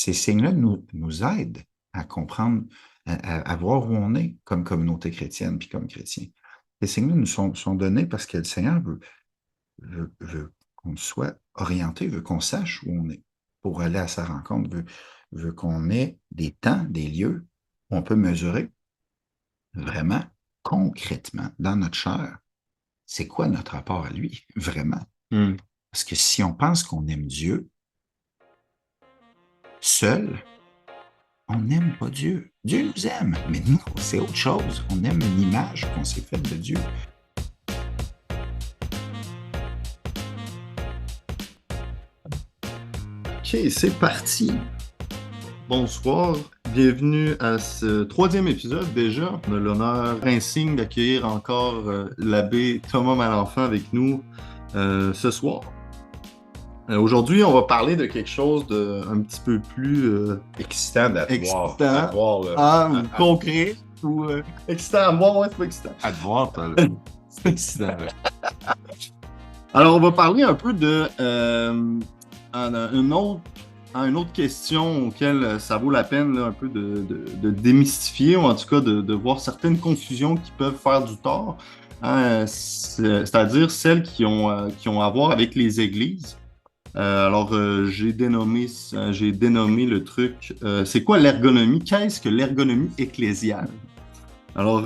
ces signes-là nous aident à comprendre, à voir où on est comme communauté chrétienne puis comme chrétien. Ces signes-là nous sont donnés parce que le Seigneur veut qu'on soit orienté, veut qu'on sache où on est pour aller à sa rencontre, veut qu'on ait des temps, des lieux où on peut mesurer vraiment concrètement dans notre chair, c'est quoi notre rapport à lui, vraiment. Hmm. Parce que si on pense qu'on aime Dieu seul, on n'aime pas Dieu. Dieu nous aime, mais nous, c'est autre chose. On aime une image qu'on s'est faite de Dieu. OK, c'est parti. Bonsoir, bienvenue à ce troisième épisode déjà. On a l'honneur insigne d'accueillir encore l'abbé Thomas Malenfant avec nous ce soir. Aujourd'hui, on va parler de quelque chose de un petit peu plus Excitant à te voir, excitant, ou concret, ou excitant à moi, ouais, c'est pas excitant. à te voir, c'est excitant. Alors, on va parler un peu de une autre question auquel ça vaut la peine là, un peu de démystifier, ou en tout cas de voir certaines confusions qui peuvent faire du tort, hein, c'est-à-dire celles qui ont à voir avec les églises. J'ai dénommé le truc, c'est quoi l'ergonomie? Qu'est-ce que l'ergonomie ecclésiale? Alors,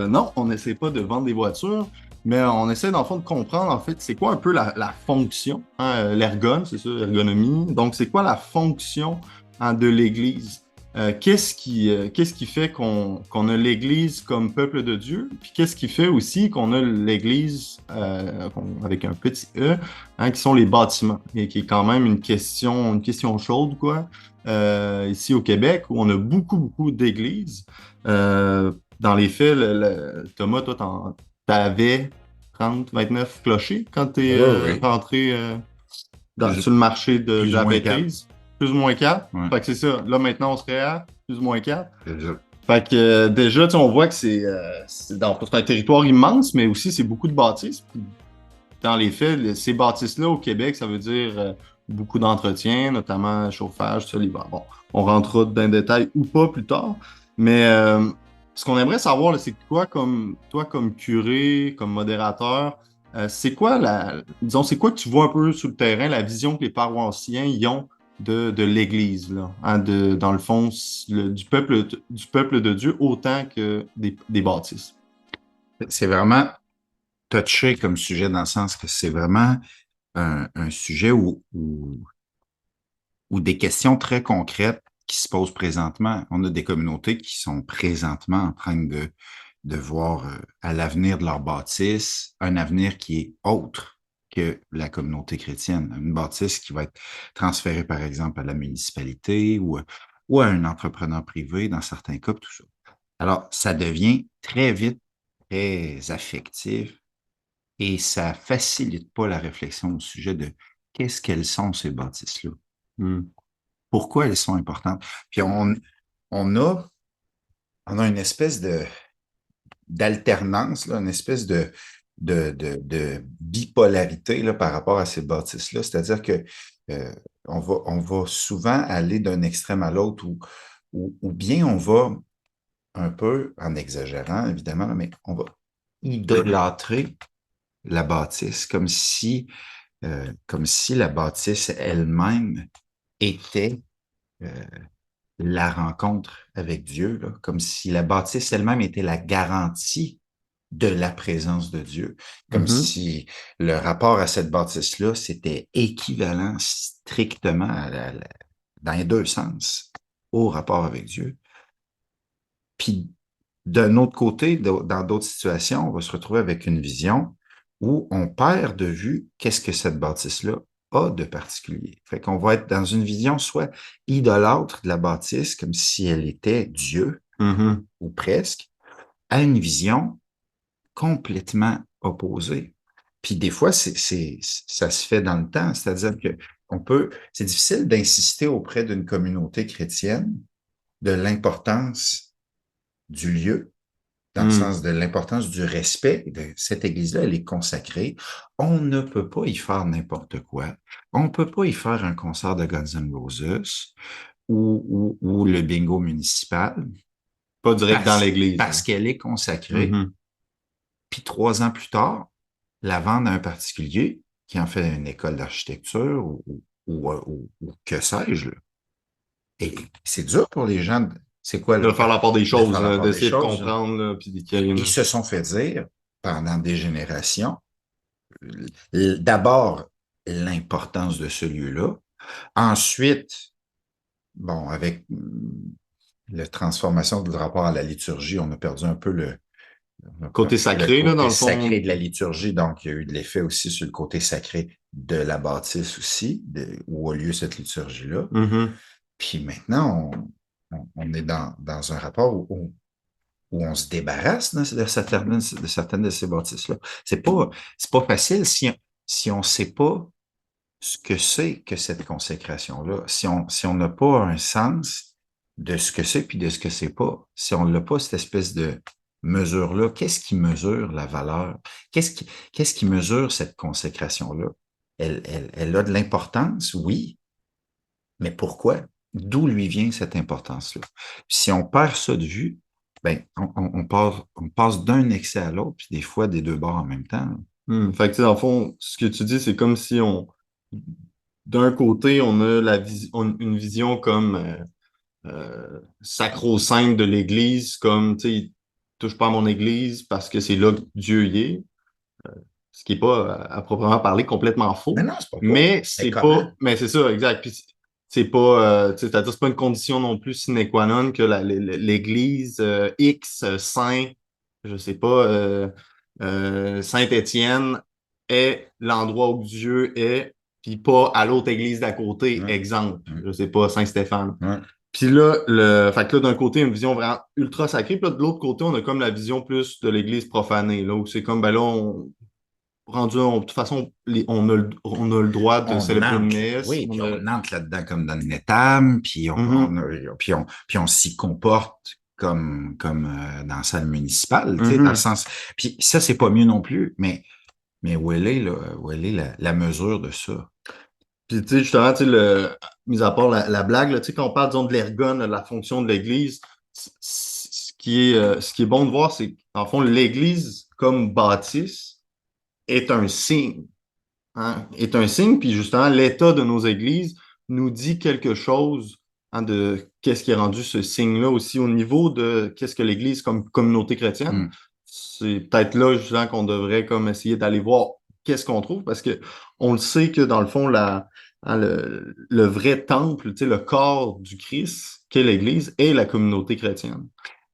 non, on n'essaie pas de vendre des voitures, mais on essaie, dans le fond, de comprendre, en fait, c'est quoi un peu la fonction, hein, l'ergon, c'est ça, l'ergonomie. Donc, c'est quoi la fonction, hein, de l'Église? Qu'est-ce qui fait qu'on a l'Église comme peuple de Dieu? Puis qu'est-ce qui fait aussi qu'on a l'Église avec un petit E, hein, qui sont les bâtiments, et qui est quand même une question chaude, quoi, ici au Québec, où on a beaucoup d'églises. Dans les faits, Thomas, toi, t'avais 29 clochers quand t'es Oui, oui. rentré Plus, sur le marché de plus ou la moins quatre. maîtrise. Plus ou moins 4. Ouais, Fait que c'est ça. Là, maintenant, on serait à plus ou moins 4. c'est ça. Fait que déjà, tu sais, on voit que c'est un territoire immense, mais aussi c'est beaucoup de bâtisses. Puis, dans les faits, ces bâtisses-là au Québec, ça veut dire beaucoup d'entretien, notamment chauffage, tout ça, l'hiver. Bon, on rentrera dans le détail ou pas plus tard. Mais ce qu'on aimerait savoir, là, c'est que toi, comme curé, comme modérateur, c'est quoi disons, c'est quoi que tu vois un peu sur le terrain, la vision que les paroissiens y ont de l'Église, là, hein, dans le fond, du peuple de Dieu autant que des bâtisses. C'est vraiment touché comme sujet dans le sens que c'est vraiment un sujet où des questions très concrètes qui se posent présentement. On a des communautés qui sont présentement en train de voir à l'avenir de leur bâtisse un avenir qui est autre que la communauté chrétienne. Une bâtisse qui va être transférée, par exemple, à la municipalité ou à un entrepreneur privé dans certains cas, tout ça. Alors, ça devient très vite très affectif et ça facilite pas la réflexion au sujet de qu'est-ce qu'elles sont, ces bâtisses-là. Hmm. Pourquoi elles sont importantes. Puis on a, on a une espèce d'alternance, là, une espèce de bipolarité là, par rapport à ces bâtisses-là. C'est-à-dire que euh, on va souvent aller d'un extrême à l'autre ou bien on va un peu, en exagérant évidemment, mais on va idolâtrer la bâtisse comme si la bâtisse elle-même était euh, la rencontre avec Dieu, là, comme si la bâtisse elle-même était la garantie de la présence de Dieu, comme Mhm. si le rapport à cette bâtisse-là, c'était équivalent strictement dans les deux sens au rapport avec Dieu. Puis, d'un autre côté, dans d'autres situations, on va se retrouver avec une vision où on perd de vue qu'est-ce que cette bâtisse-là a de particulier. Fait qu'on va être dans une vision soit idolâtre de la bâtisse, comme si elle était Dieu, Mhm. ou presque, à une vision complètement opposée. Puis des fois, ça se fait dans le temps, c'est-à-dire que c'est difficile d'insister auprès d'une communauté chrétienne de l'importance du lieu, dans le Hmm. sens de l'importance du respect de cette église-là, elle est consacrée. On ne peut pas y faire n'importe quoi. On ne peut pas y faire un concert de Guns N' Roses ou le bingo municipal, Pas direct dans l'église. parce qu'elle est consacrée. Mhm. Puis 3 ans plus tard, la vendre à un particulier qui en fait une école d'architecture ou que sais-je. Là. Et c'est dur pour les gens. C'est quoi De le, faire la part des de choses, faire la part des d'essayer de choses? Là. comprendre, là, puis qu'il y ait Ils une... se sont fait dire pendant des générations, d'abord, l'importance de ce lieu-là. Ensuite, bon, avec la transformation du rapport à la liturgie, on a perdu un peu Côté le sacré, là, dans côté le fond. sacré de la liturgie. Donc, il y a eu de l'effet aussi sur le côté sacré de la bâtisse aussi, où a lieu cette liturgie-là. Mhm. Puis maintenant, on est dans un rapport où on se débarrasse de certaines de ces bâtisses-là. C'est pas facile si on sait pas ce que c'est que cette consécration-là. Si on n'a pas un sens de ce que c'est puis de ce que c'est pas, si on n'a pas cette espèce de mesure-là, qu'est-ce qui mesure la valeur? Qu'est-ce qui mesure cette consécration-là? Elle a de l'importance, oui, mais pourquoi? D'où lui vient cette importance-là? Si on perd ça de vue, ben, on passe d'un excès à l'autre, puis des fois des deux bords en même temps. Fait que, tu sais, dans le fond, ce que tu dis, c'est comme si d'un côté, on a une vision comme sacro-sainte de l'Église, comme, tu sais, touche pas à mon Église parce que c'est là que Dieu y est, ce qui est pas, à proprement parler, complètement Mais faux. non, c'est pas faux. Mais Mais c'est comment? pas, mais c'est ça, exact. Puis c'est pas, tu sais, c'est-à-dire, c'est pas une condition non plus sine qua non que l'Église X, Saint, je sais pas, Saint-Étienne est l'endroit où Dieu est, puis pas à l'autre église d'à côté, Ouais, exemple, ouais, je sais pas, Saint-Stéphane. ouais. Puis là, fait que là, d'un côté, une vision vraiment ultra sacrée, puis là, de l'autre côté, on a comme la vision plus de l'église profanée, là, où c'est comme, ben là, de toute façon, on a le droit de On célébrer une entre, messe. oui, puis on entre là-dedans comme dans une étame, Mhm, puis on s'y comporte comme dans la salle municipale, tu sais, dans le mhm. sens. Puis ça, c'est pas mieux non plus, mais où elle est, là, où elle est la mesure de ça? Puis, tu sais, justement, tu sais, mis à part la blague, là, tu sais, quand on parle, disons, de l'ergone, de la fonction de l'Église, ce qui est bon de voir, c'est qu'en fond, l'Église, comme bâtisse, est un signe. Hein, est un signe, puis justement, l'état de nos églises nous dit quelque chose hein, de qu'est-ce qui est rendu ce signe-là aussi au niveau de qu'est-ce que l'Église comme communauté chrétienne. Hmm. C'est peut-être là, justement, qu'on devrait comme essayer d'aller voir qu'est-ce qu'on trouve, parce que on le sait que dans le fond, le vrai temple, tu sais, le corps du Christ, qu'est l'Église, est la communauté chrétienne.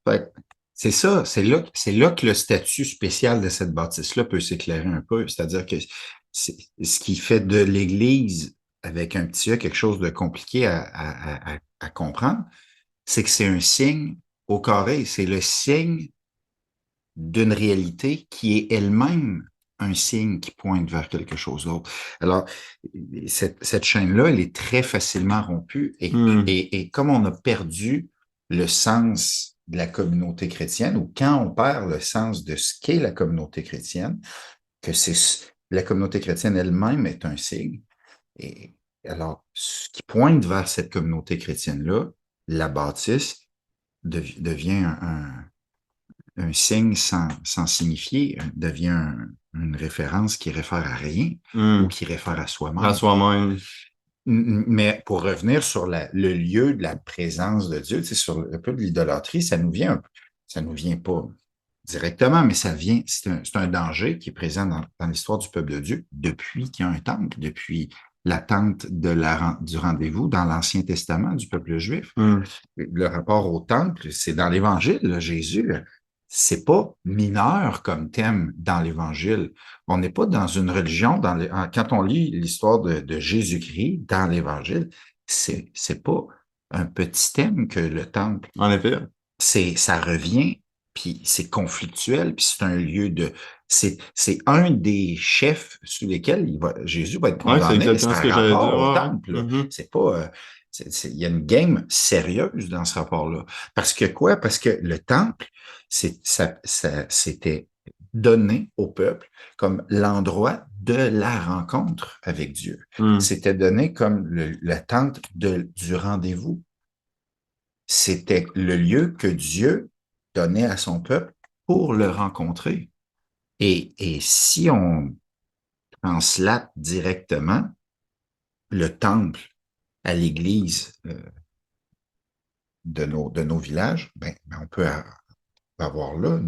Fait C'est ça, c'est là que le statut spécial de cette bâtisse-là peut s'éclairer un peu. C'est-à-dire que ce qui fait de l'Église, avec un petit E, quelque chose de compliqué à comprendre, c'est que c'est un signe au carré. C'est le signe d'une réalité qui est elle-même un signe qui pointe vers quelque chose d'autre. Alors, cette chaîne-là, elle est très facilement rompue que, et comme on a perdu le sens de la communauté chrétienne, ou quand on perd le sens de ce qu'est la communauté chrétienne, que c'est la communauté chrétienne elle-même est un signe. Et alors, ce qui pointe vers cette communauté chrétienne-là, la bâtisse, devient un signe sans signifier, devient une référence qui réfère à rien ou hum, qui réfère à à soi-même. soi-même. Mais pour revenir sur le lieu de la présence de Dieu, tu sais, sur un peu de l'idolâtrie, ça nous vient pas directement, mais ça vient, c'est un danger qui est présent dans l'histoire du peuple de Dieu depuis qu'il y a un temple, depuis l'attente du rendez-vous dans l'Ancien Testament du peuple juif. Hum, Le rapport au temple, c'est dans l'Évangile, là, Jésus, c'est pas mineur comme thème dans l'Évangile. On n'est pas dans une religion, quand on lit l'histoire de Jésus-Christ dans l'Évangile, c'est pas un petit thème que le temple. en effet. Ça revient, puis c'est conflictuel, puis c'est un lieu c'est un des chefs sous lesquels Jésus va être Ouais, c'est condamné. C'est exactement ce un que j'allais dire. rapport au Ouais. temple, là. Mhm. C'est pas, il y a une game sérieuse dans ce rapport-là. Parce que quoi? Parce que le temple, c'était donné au peuple comme l'endroit de la rencontre avec Dieu. Hum, C'était donné comme le temple du rendez-vous C'était le lieu que Dieu donnait à son peuple pour le rencontrer. Et si on translate directement le temple à l'église de nos villages, ben, on peut avoir là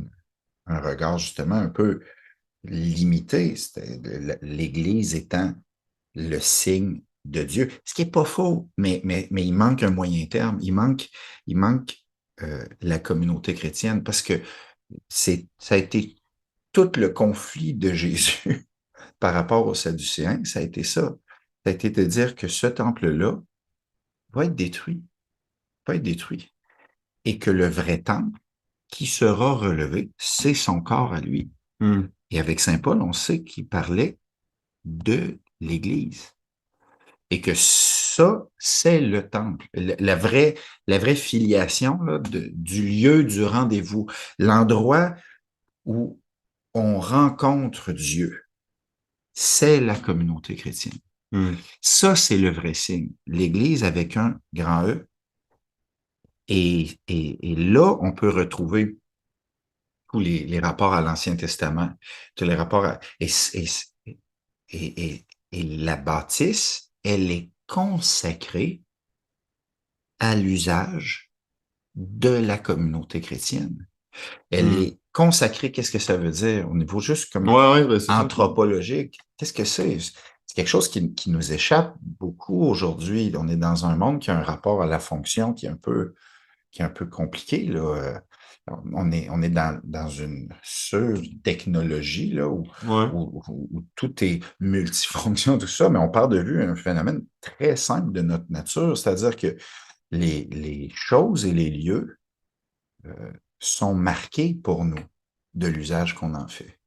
un regard justement un peu limité, l'Église étant le signe de Dieu, ce qui n'est pas faux, mais il manque un moyen terme, il manque la communauté chrétienne parce que ça a été tout le conflit de Jésus par rapport aux Sadducéens, ça a été ça. Ça a été de dire que ce temple-là va être détruit, va être détruit, et que le vrai temple qui sera relevé, c'est son corps à lui. Hmm. Et avec Saint Paul, on sait qu'il parlait de l'Église. Et que ça, c'est le temple. La vraie filiation là, du lieu du rendez-vous, l'endroit où on rencontre Dieu, c'est la communauté chrétienne. Hmm. Ça, c'est le vrai signe. L'Église avec un grand E. Et là, on peut retrouver tous les rapports à l'Ancien Testament, tous les rapports et la bâtisse, elle est consacrée à l'usage de la communauté chrétienne. Elle Hmm. est consacrée, qu'est-ce que ça veut dire au niveau juste comme Ouais, ben, c'est ça. anthropologique? Qu'est-ce que c'est? C'est quelque chose qui nous échappe beaucoup aujourd'hui. On est dans un monde qui a un rapport à la fonction qui est un peu compliqué, là. On est dans une sur-technologie, là, Ouais. où tout est multifonction, tout ça, mais on part de vue un phénomène très simple de notre nature, c'est-à-dire que les choses et les lieux sont marqués pour nous de l'usage qu'on en fait.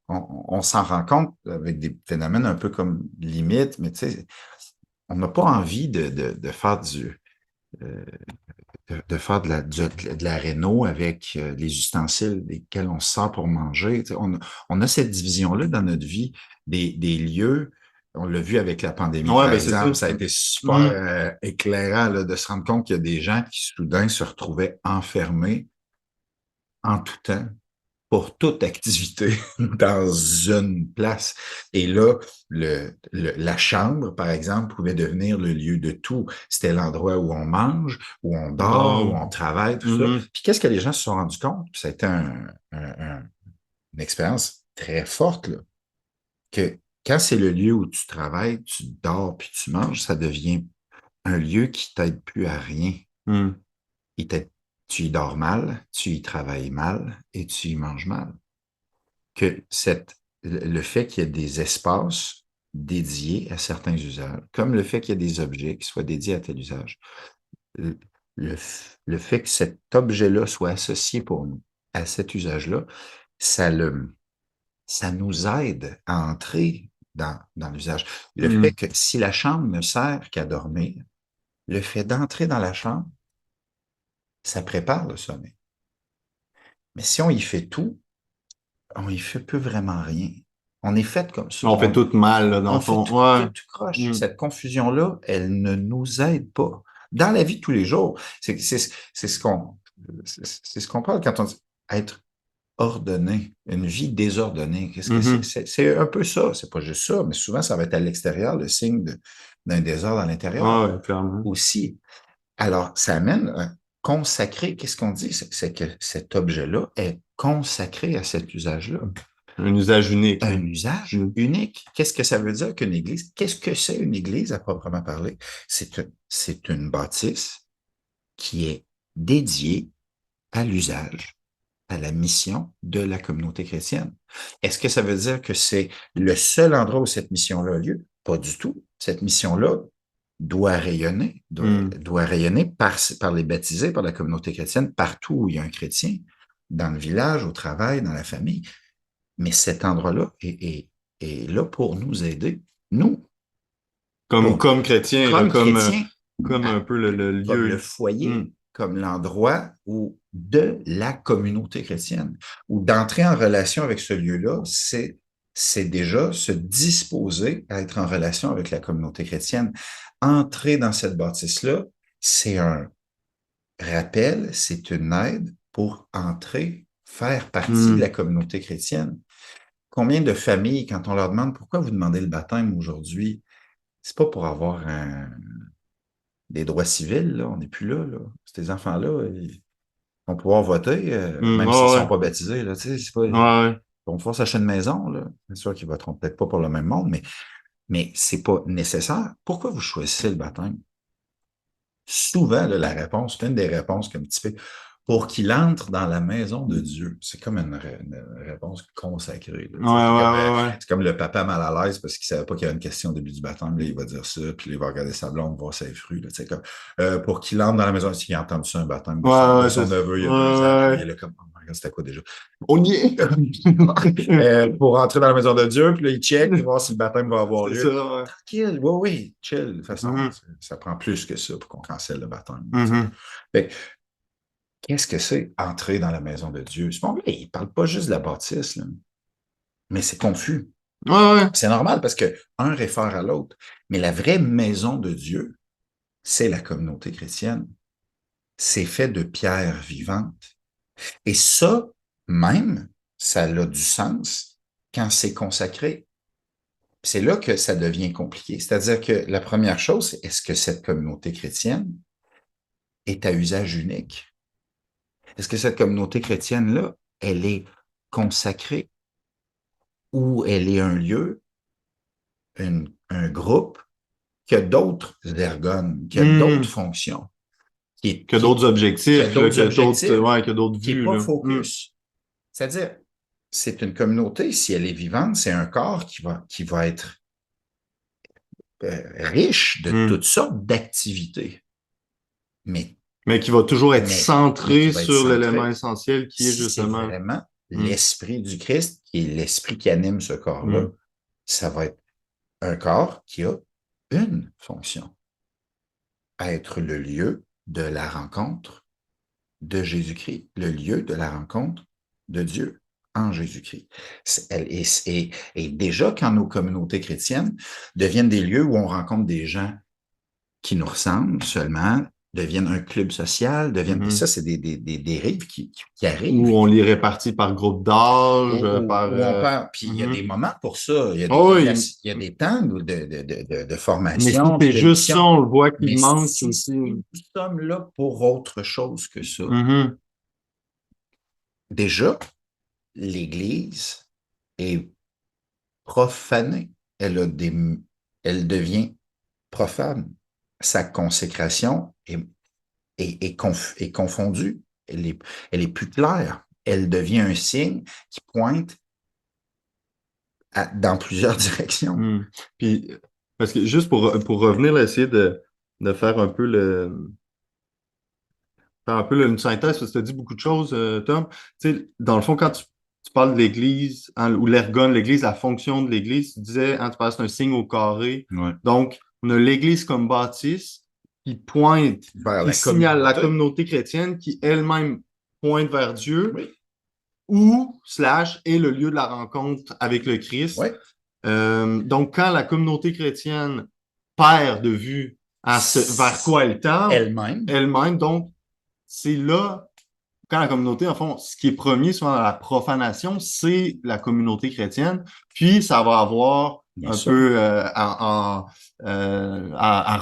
On s'en rend compte avec des phénomènes un peu comme limite, mais tu sais, on n'a pas envie de faire euh, de faire de la réno avec les ustensiles desquels on se sert pour manger. Tu sais, on a cette division-là dans notre vie des lieux. On l'a vu avec la pandémie, Ouais, par ben, c'est ça. exemple. Ça a été super Hmm. éclairant là, de se rendre compte qu'il y a des gens qui soudain se retrouvaient enfermés en tout temps pour toute activité dans une place. Et là, la chambre, par exemple, pouvait devenir le lieu de tout. C'était l'endroit où on mange, où on dort, où Wow. on travaille, tout ça. Mhm. Puis qu'est-ce que les gens se sont rendus compte? Puis ça a été une expérience très forte, là, que quand c'est le lieu où tu travailles, tu dors, puis tu manges, ça devient un lieu qui t'aide plus à rien. Hmm. Il t'aide- Tu y dors mal, tu y travailles mal et tu y manges mal. Que le fait qu'il y ait des espaces dédiés à certains usages, comme le fait qu'il y ait des objets qui soient dédiés à tel usage, le, le fait que cet objet-là soit associé pour nous à cet usage-là, ça ça nous aide à entrer dans l'usage. Le fait Hmm. que si la chambre ne sert qu'à dormir, le fait d'entrer dans la chambre, ça prépare le sommeil. Mais si on y fait tout, on y fait plus vraiment rien. On est fait comme ça. On fait tout mal, là, dans On le fait fond. Ouais. tout croche. Hmm. Cette confusion-là, elle ne nous aide pas. Dans la vie de tous les jours, c'est ce qu'on parle quand on dit être ordonné, une vie désordonnée. Qu'est-ce que c'est? Mhm. C'est un peu ça. C'est pas juste ça, mais souvent, ça va être à l'extérieur, le signe d'un désordre à l'intérieur Ouais, ouais, clairement. aussi. Alors, ça amène à consacrer, qu'est-ce qu'on dit? C'est que cet objet-là est consacré à cet usage-là. Un usage unique, là. Un usage Hmm. unique. Qu'est-ce que ça veut dire qu'une église? Qu'est-ce que c'est une église à proprement parler? C'est une bâtisse qui est dédiée à l'usage, à la mission de la communauté chrétienne. Est-ce que ça veut dire que c'est le seul endroit où cette mission-là a lieu? Pas du tout. Cette mission-là Hmm. doit rayonner par les baptisés, par la communauté chrétienne, partout où il y a un chrétien, dans le village, au travail, dans la famille. Mais cet endroit-là est là pour nous aider, nous, pour, Comme chrétien, là, comme chrétiens, comme un peu le comme le lieu. Hmm. foyer, comme l'endroit où de la communauté chrétienne, où d'entrer en relation avec ce lieu-là, c'est déjà se disposer à être en relation avec la communauté chrétienne. Entrer dans cette bâtisse-là, c'est rappel, c'est une aide pour entrer, faire partie de Hmm. la communauté chrétienne. Combien de familles, quand on leur demande pourquoi vous demandez le baptême aujourd'hui, c'est pas pour avoir des droits civils, là, on n'est plus là, là. Ces enfants-là, ils vont pouvoir voter, Hmm. même s'ils ne Ouais, sont ouais. pas baptisés, là, tu sais, c'est pas, Ouais, ouais. on force acheter une maison, là. C'est sûr qu'ils voteront peut-être pas pour le même monde, mais c'est pas nécessaire. Pourquoi vous choisissez le baptême? Souvent, là, la réponse, c'est une des réponses comme petit peu pour qu'il entre dans la maison de Dieu. C'est comme une réponse consacrée. Là, Ouais, ouais, ouais, ouais. c'est comme le papa mal à l'aise parce qu'il ne savait pas qu'il y avait une question au début du baptême. Là, il va dire ça, puis là, il va regarder sa blonde, voir ses fruits. Là, comme, pour qu'il entre dans la maison, il a entendu ça, un baptême Ouais, de ouais, son c'est... neveu il y a 2 ans. Ouais, Puis là, il ouais. est là comme, oh my God, c'était quoi déjà? On y est! Pour rentrer dans la maison de Dieu, puis là, il check, voir si le baptême va avoir C'est ça, lieu. ouais. Tranquille, oui, oui, chill. De toute façon, Mhm. ça prend plus que ça pour qu'on cancelle le baptême. Tu sais. Mhm. Fait que, qu'est-ce que c'est entrer dans la maison de Dieu? Ce moment-là, il ne parle pas juste de la bâtisse, là, mais c'est confus. Ouais, ouais. C'est normal parce que un réfère à l'autre. Mais la vraie maison de Dieu, c'est la communauté chrétienne. C'est fait de pierres vivantes. Et ça, même, ça a du sens quand c'est consacré. C'est là que ça devient compliqué. C'est-à-dire que la première chose, c'est est-ce que cette communauté chrétienne est à usage unique? Est-ce que cette communauté chrétienne-là, elle est consacrée ou elle est un lieu, un groupe qui a d'autres ergones, qui a d'autres Hmm. fonctions, Que d'autres qui a objectifs, là, d'autres que d'autres, objectifs, ouais, que d'autres qui n'est vues, pas là. Hmm. focus? C'est-à-dire, c'est une communauté, si elle est vivante, c'est un corps qui va être riche de Hmm. toutes sortes d'activités, mais Mais qui va toujours être mais qui centré va être sur l'élément centré, essentiel qui est si c'est justement. vraiment Hmm. l'esprit du Christ, qui est l'esprit qui anime ce corps-là, Hmm. ça va être un corps qui a une fonction, être le lieu de la rencontre de Jésus-Christ, le lieu de la rencontre de Dieu en Jésus-Christ. Et déjà, quand nos communautés chrétiennes deviennent des lieux où on rencontre des gens qui nous ressemblent seulement, deviennent un club social, deviennent. Mhm. Ça, c'est des dérives qui Où arrivent, on les répartit par groupe d'âge, par. où on parle. Puis il y a des Mhm. moments pour ça. Oh, oui. Il y a des temps de Mais si formation, puis c'est de juste ça, mission. on le voit qu'il Mais manque si aussi. nous sommes là pour autre chose que ça, Mhm. déjà, l'Église est profanée. Elle devient profane. Sa consécration est confondue. Elle est plus claire. Elle devient un signe qui pointe dans plusieurs directions. Hmm. Puis, parce que juste pour revenir, là, essayer de faire un peu une synthèse, parce que tu as dit beaucoup de choses, Tom. Tu sais, dans le fond, quand tu parles de l'Église, hein, ou l'ergone, l'Église, la fonction de l'Église, tu disais, hein, tu parles, c'est un signe au carré. Ouais. Donc, on a l'Église comme bâtisse qui pointe, Vers qui la signale la communauté. communauté chrétienne qui elle-même pointe vers Dieu Oui, ou, slash, est le lieu de la rencontre avec le Christ. oui. Donc, quand la communauté chrétienne perd de vue vers quoi elle tend, Elle-même. elle-même, donc, c'est là, quand la communauté, en fond, ce qui est premier souvent dans la profanation, c'est la communauté chrétienne, puis ça va avoir Bien un sûr. peu à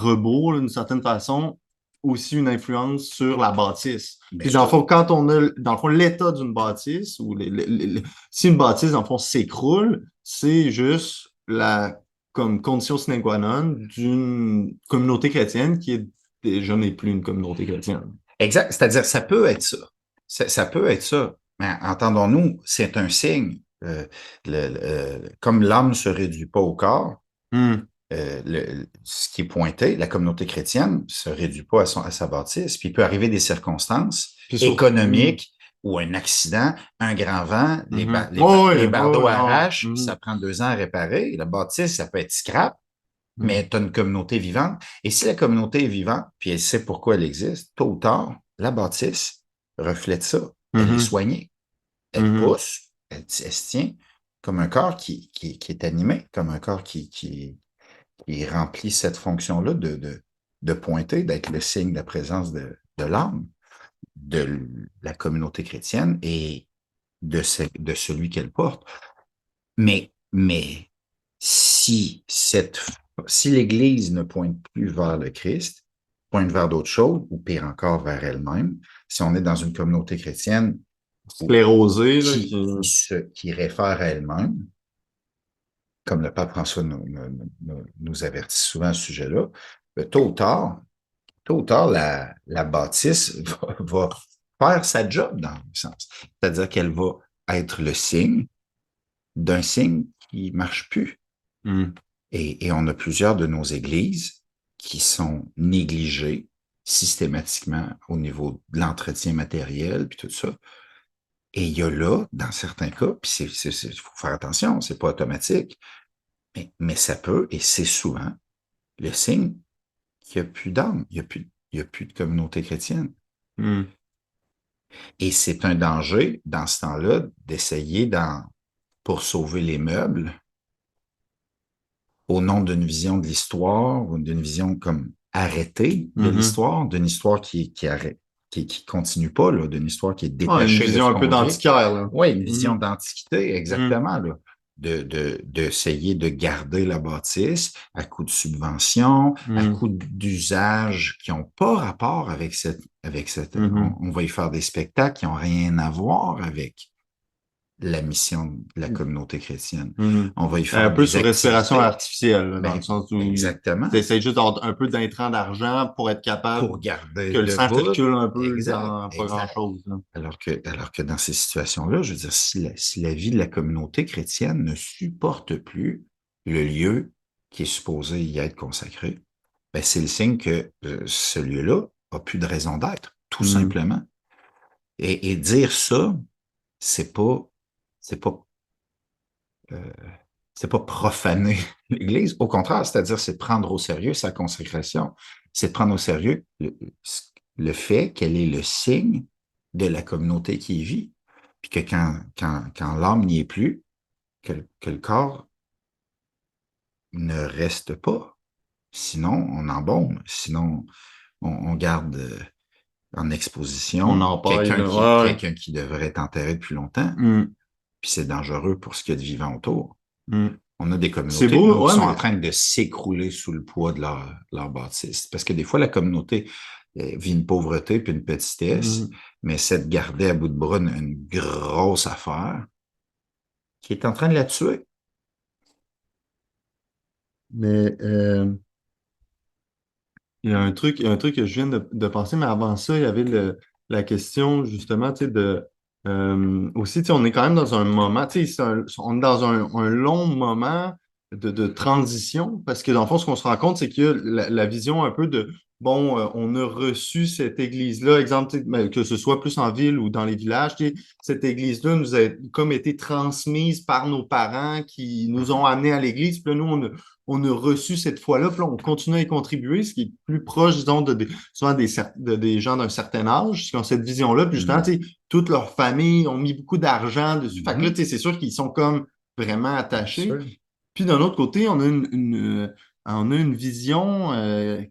rebours, d'une certaine façon, aussi une influence sur la bâtisse. Bien Puis dans le sûr. fond, quand on a, dans le fond, l'état d'une bâtisse, ou si une bâtisse, dans le fond, s'écroule, c'est juste la comme condition sine qua non d'une communauté chrétienne qui est déjà n'est plus une communauté chrétienne. Exact. C'est-à-dire, ça peut être ça. Ça peut être ça. Mais entendons-nous, c'est un signe. Comme l'âme ne se réduit pas au corps, Hmm. ce qui est pointé, la communauté chrétienne ne se réduit pas à sa bâtisse. Puis il peut arriver des circonstances Puis surtout, économiques ou un accident, un grand vent, mhm. Oh, les oui, oh, bardeaux oui, oh, arrachent, puis mhm, ça prend 2 ans à réparer. La bâtisse, ça peut être scrap, mhm, mais tu as une communauté vivante. Et si la communauté est vivante, puis elle sait pourquoi elle existe, tôt ou tard, la bâtisse reflète ça. Elle est mhm, soignée, elle mhm, pousse, elle se tient comme un corps qui est animé, comme un corps qui remplit cette fonction-là de pointer, d'être le signe de la présence de l'âme. de la communauté chrétienne et de celui qu'elle porte. Mais si l'Église ne pointe plus vers le Christ, pointe vers d'autres choses, ou pire encore, vers elle-même, si on est dans une communauté chrétienne Sclérosé, là, qui réfère à elle-même, comme le pape François nous avertit souvent à ce sujet-là, tôt ou tard, la bâtisse va faire sa job dans le sens. C'est-à-dire qu'elle va être le signe d'un signe qui marche plus. Mm. Et on a plusieurs de nos églises qui sont négligées systématiquement au niveau de l'entretien matériel, puis tout ça. Et il y a là, dans certains cas, puis il faut faire attention, c'est pas automatique, mais ça peut, et c'est souvent, le signe qu'il n'y a plus d'âme, il y a plus de communauté chrétienne. Mm. Et c'est un danger, dans ce temps-là, d'essayer, pour sauver les meubles, au nom d'une vision de l'histoire, ou d'une vision comme arrêtée de l'histoire, d'une histoire qui continue pas, là, d'une histoire qui est Une détachée de vision ce un peu qu'on vit. d'antiquaire, là. Oui, une vision d'antiquité, Mm. exactement, là. D'essayer de garder la bâtisse à coup de subventions, à Mm. coup d'usages qui n'ont pas rapport on va y faire des spectacles qui n'ont rien à voir avec la mission de la communauté chrétienne. Mhm. On va y Un faire peu des sur respiration activités. artificielle, là, dans le Ben, sens où exactement. tu essaies juste d'avoir un peu d'intrant d'argent pour être capable Pour garder que le sang debout. circule un peu Exact, dans pas exact. grand-chose, là. Alors que dans ces situations-là, je veux dire, si la vie de la communauté chrétienne ne supporte plus le lieu qui est supposé y être consacré, ben c'est le signe que ce lieu-là a plus de raison d'être, tout Mhm. simplement. Et dire ça, c'est pas, c'est pas euh, c'est pas profaner l'Église. Au contraire, c'est-à-dire, c'est prendre au sérieux sa consécration. C'est prendre au sérieux le fait qu'elle est le signe de la communauté qui y vit. Puis que quand l'âme n'y est plus, que le corps ne reste pas. Sinon, on embaume. Sinon, on garde en On exposition en parle, là. Ouais, quelqu'un qui devrait être enterré depuis longtemps. ouais. Mhm. Puis c'est dangereux pour ce qu'il y a de vivant autour. Mhm. On a des C'est communautés, beau, nous, qui ouais, sont en mais train de s'écrouler sous le poids de leur bâtisse. Parce que des fois, la communauté vit une pauvreté puis une petitesse, mhm. mais c'est de garder à bout de bras une grosse affaire qui est en train de la tuer. Mais il y a un truc que je viens de penser, mais avant ça, il y avait la question justement, tu sais, aussi, tu sais, on est quand même dans un moment, tu sais, on est dans un long moment de transition, parce que dans le fond, ce qu'on se rend compte, c'est qu'il y a la vision un peu de, bon, on a reçu cette église-là, exemple, tu sais, ben, que ce soit plus en ville ou dans les villages, tu sais, cette église-là nous a comme été transmise par nos parents qui nous ont amenés à l'église, puis là, nous, on a reçu cette fois-là, puis là, on continue à y contribuer, ce qui est plus proche, disons, souvent des gens d'un certain âge, qui ont cette vision-là, puis justement, Mm. tu sais, toute leur famille ont mis beaucoup d'argent dessus. Fait que là, tu Mhm. sais, c'est sûr qu'ils sont comme vraiment Bien attachés. sûr. Puis d'un autre côté, on a une vision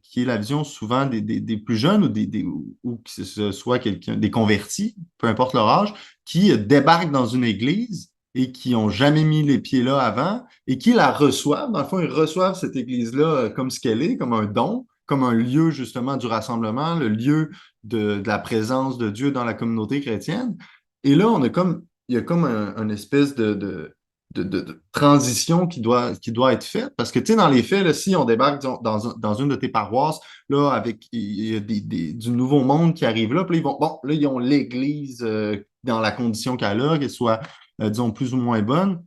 qui est la vision souvent des plus jeunes ou que ce soit quelqu'un, des convertis, peu importe leur âge, qui débarquent dans une église et qui n'ont jamais mis les pieds là avant et qui la reçoivent. Dans le fond, ils reçoivent cette église-là comme ce qu'elle est, comme un don, comme un lieu justement du rassemblement, le lieu de la présence de Dieu dans la communauté chrétienne. Et là, il y a comme un espèce de transition qui doit être faite. Parce que, tu sais, dans les faits, là, si on débarque dans une de tes paroisses, là, avec il y a du nouveau monde qui arrive là, puis là, bon, là, ils ont l'Église dans la condition qu'elle a, qu'elle soit, disons, plus ou moins bonne.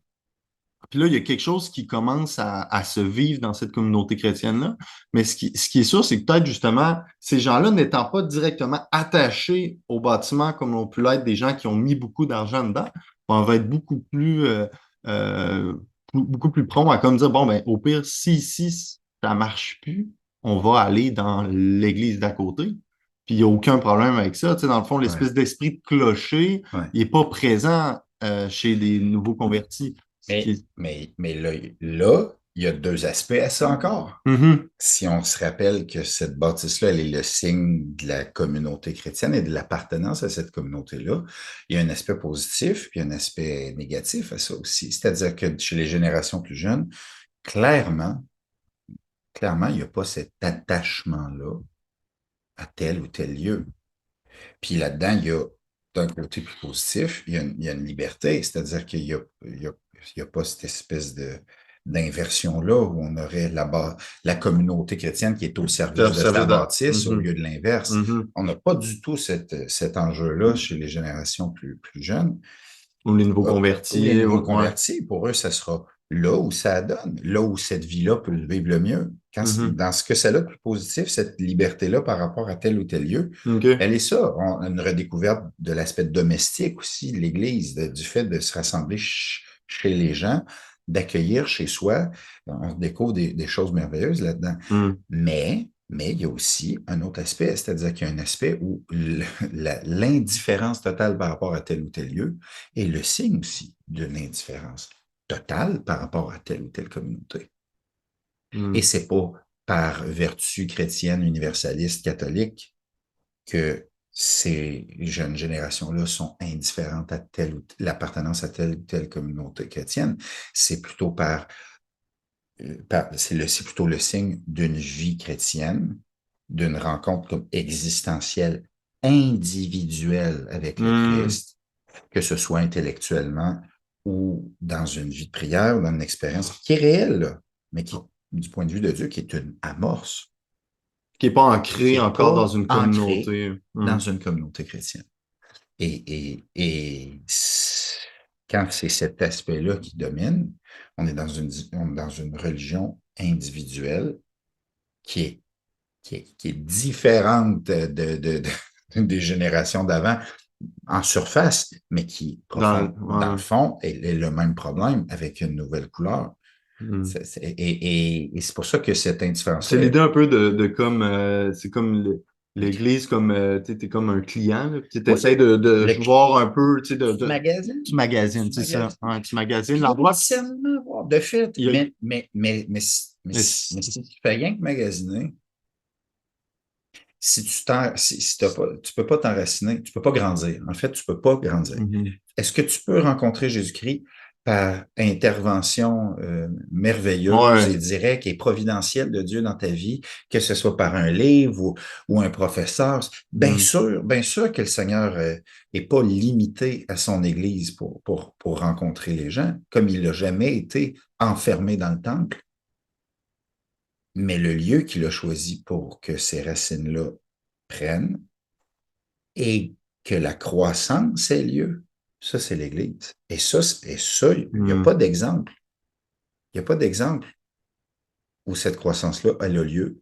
Puis là, il y a quelque chose qui commence à se vivre dans cette communauté chrétienne-là. Mais ce qui est sûr, c'est que peut-être justement, ces gens-là n'étant pas directement attachés au bâtiment comme on peut l'être des gens qui ont mis beaucoup d'argent dedans, on va être euh, beaucoup plus prompt à comme dire, bon, ben, au pire, si ici, ça marche plus, on va aller dans l'église d'à côté. Puis il n'y a aucun problème avec ça. Tu sais, dans le fond, Ouais, l'espèce d'esprit de clocher, ouais. il n'est pas présent chez les nouveaux convertis. Ce qui est- Mais là, il y a deux aspects à ça encore. Mhm. Si on se rappelle que cette bâtisse-là, elle est le signe de la communauté chrétienne et de l'appartenance à cette communauté-là, il y a un aspect positif, puis un aspect négatif à ça aussi. C'est-à-dire que chez les générations plus jeunes, clairement, clairement, il n'y a pas cet attachement-là à tel ou tel lieu. Puis là-dedans, il y a, d'un côté plus positif, il y a une liberté, c'est-à-dire qu'il y a pas cette espèce d'inversion-là où on aurait la communauté chrétiine qui est au service de sa Service bâtisse au Mhm. lieu de l'inverse. Mhm. On n'a pas du tout cet enjeu-là chez les générations plus jeunes. Ou les nouveaux Ou les convertis, nouveaux ouais. convertis, pour eux, ça sera là où ça donne, là où cette vie-là peut vivre le mieux. Mhm. Dans ce que ça a de plus positif, cette liberté-là par rapport à tel ou tel lieu, OK. elle est ça. On a une redécouverte de l'aspect domestique aussi de l'Église, du fait de se rassembler chez les gens, d'accueillir chez soi. On découvre des choses merveilleuses là-dedans. Mhm. Mais il y a aussi un autre aspect, c'est-à-dire qu'il y a un aspect où l'indifférence totale par rapport à tel ou tel lieu est le signe aussi d'une indifférence totale par rapport à telle ou telle communauté. Et Mhm. c'est pas par vertu chrétienne, universaliste, catholique que ces jeunes générations-là sont indifférentes à l'appartenance à telle ou telle communauté chrétienne. C'est plutôt c'est plutôt le signe d'une vie chrétienne, d'une rencontre comme existentielle, individuelle avec le Mhm. Christ, que ce soit intellectuellement ou dans une vie de prière ou dans une expérience qui est réelle, là, mais qui, du point de vue de Dieu, qui est une amorce, Qui n'est pas qui ancré n'est encore dans pas une ancrée communauté. dans Mhm. une communauté chrétienne. Quand c'est cet aspect-là qui domine, on est dans une religion individuelle qui est, qui est différente des générations d'avant en surface, mais qui, profond, dans le Ouais. fond, est le même problème avec une nouvelle couleur. Mhm. Et c'est pour ça que cette C'est indifférence-là l'idée est... un peu de comme c'est comme l'Église comme t'es comme un client là, tu Oui, essaies de le voir un peu tu magasines, tu magasines, tu c'est ça. magasines. Ouais, tu magasines Puis il doit l'endroit. nécessairement avoir de fait, Il y a- mais mais si tu fais rien que magasiner, si t'as pas, tu peux pas t'enraciner, tu peux pas grandir. En fait, tu peux pas grandir. Mhm. Est-ce que tu peux rencontrer Jésus-Christ par intervention merveilleuse et Ouais. directe et providentielle de Dieu dans ta vie, que ce soit par un livre ou un professeur? Mhm. Bien sûr que le Seigneur est pas limité à son Église pour rencontrer les gens, comme il n'a jamais été enfermé dans le temple, mais le lieu qu'il a choisi pour que ces racines-là prennent et que la croissance ait lieu, ça, c'est l'Église. Et ça, il n'y a Mhm. pas d'exemple. Il n'y a pas d'exemple où cette croissance-là, elle a lieu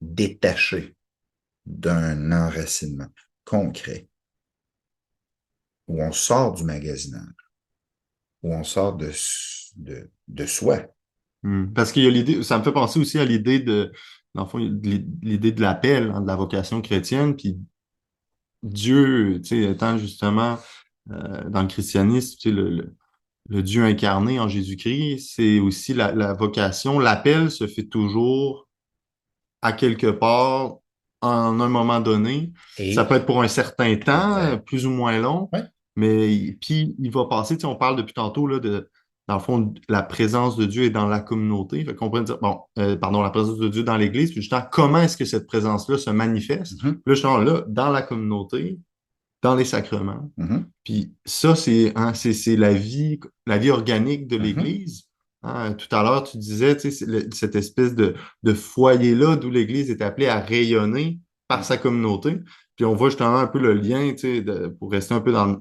détachée d'un enracinement concret, où on sort du magasinage, où on sort de soi. Parce qu'il y a l'idée, ça me fait penser aussi à l'idée de, dans le fond, l'idée de l'appel, hein, de la vocation chrétienne, puis Dieu, tu sais, étant justement dans le christianisme, tu sais, le Dieu incarné en Jésus-Christ, c'est aussi la vocation. L'appel se fait toujours à quelque part en un moment donné. Ça Et, peut être pour un certain temps, exact. plus ou moins long, Ouais. mais puis il va passer, tu sais, on parle depuis tantôt là, dans le fond, la présence de Dieu est dans la communauté. Fait qu'on pourrait dire, bon, pardon, la présence de Dieu dans l'Église, puis justement, comment est-ce que cette présence-là se manifeste? Mhm, Là, justement, là, dans la communauté, dans les sacrements. mhm, Puis ça, c'est hein, c'est la vie organique de mhm, l'Église. Hein, tout à l'heure, tu disais, tu sais, cette espèce de foyer-là d'où l'Église est appelée à rayonner par sa communauté. Puis on voit justement un peu le lien, tu sais, pour rester un peu dans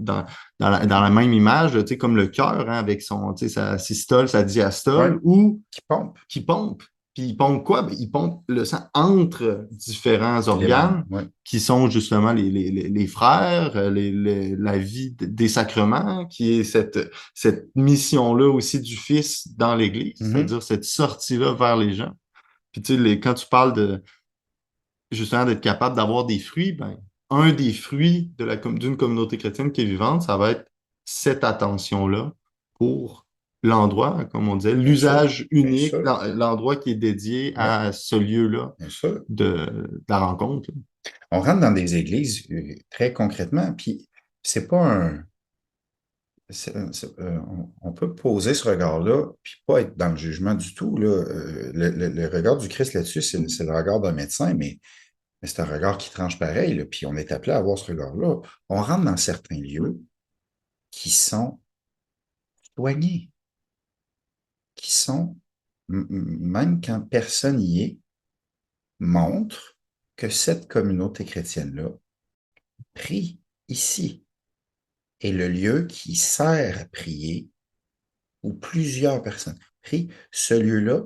la même image, tu sais, comme le cœur, hein, avec son, tu sais, sa systole, sa ouais. diastole, ou Qui pompe qui pompe. Puis il pompe quoi? Ben, il pompe le sang entre différents les membres. organes Ouais. qui sont justement les frères, la vie des sacrements, qui est cette mission-là aussi du Fils dans l'Église, Mhm, c'est-à-dire cette sortie-là vers les gens. Puis tu sais, quand tu parles de justement d'être capable d'avoir des fruits, ben, un des fruits d'une communauté chrétienne qui est vivante, ça va être cette attention-là pour l'endroit, comme on disait, Bien sûr, l'usage bien unique, sûr, l'endroit qui est dédié oui, à ce lieu-là bien sûr. de la rencontre. On rentre dans des églises très concrètement, puis c'est pas un. On peut poser ce regard-là, puis pas être dans le jugement du tout, là. Le regard du Christ là-dessus, c'est le regard d'un médecin, mais c'est un regard qui tranche pareil, là, puis on est appelé à avoir ce regard-là. On rentre dans certains lieux qui sont soignés, qui sont, même quand personne y est, montrent que cette communauté chrétienne-là prie ici. Et le lieu qui sert à prier, où plusieurs personnes prient, ce lieu-là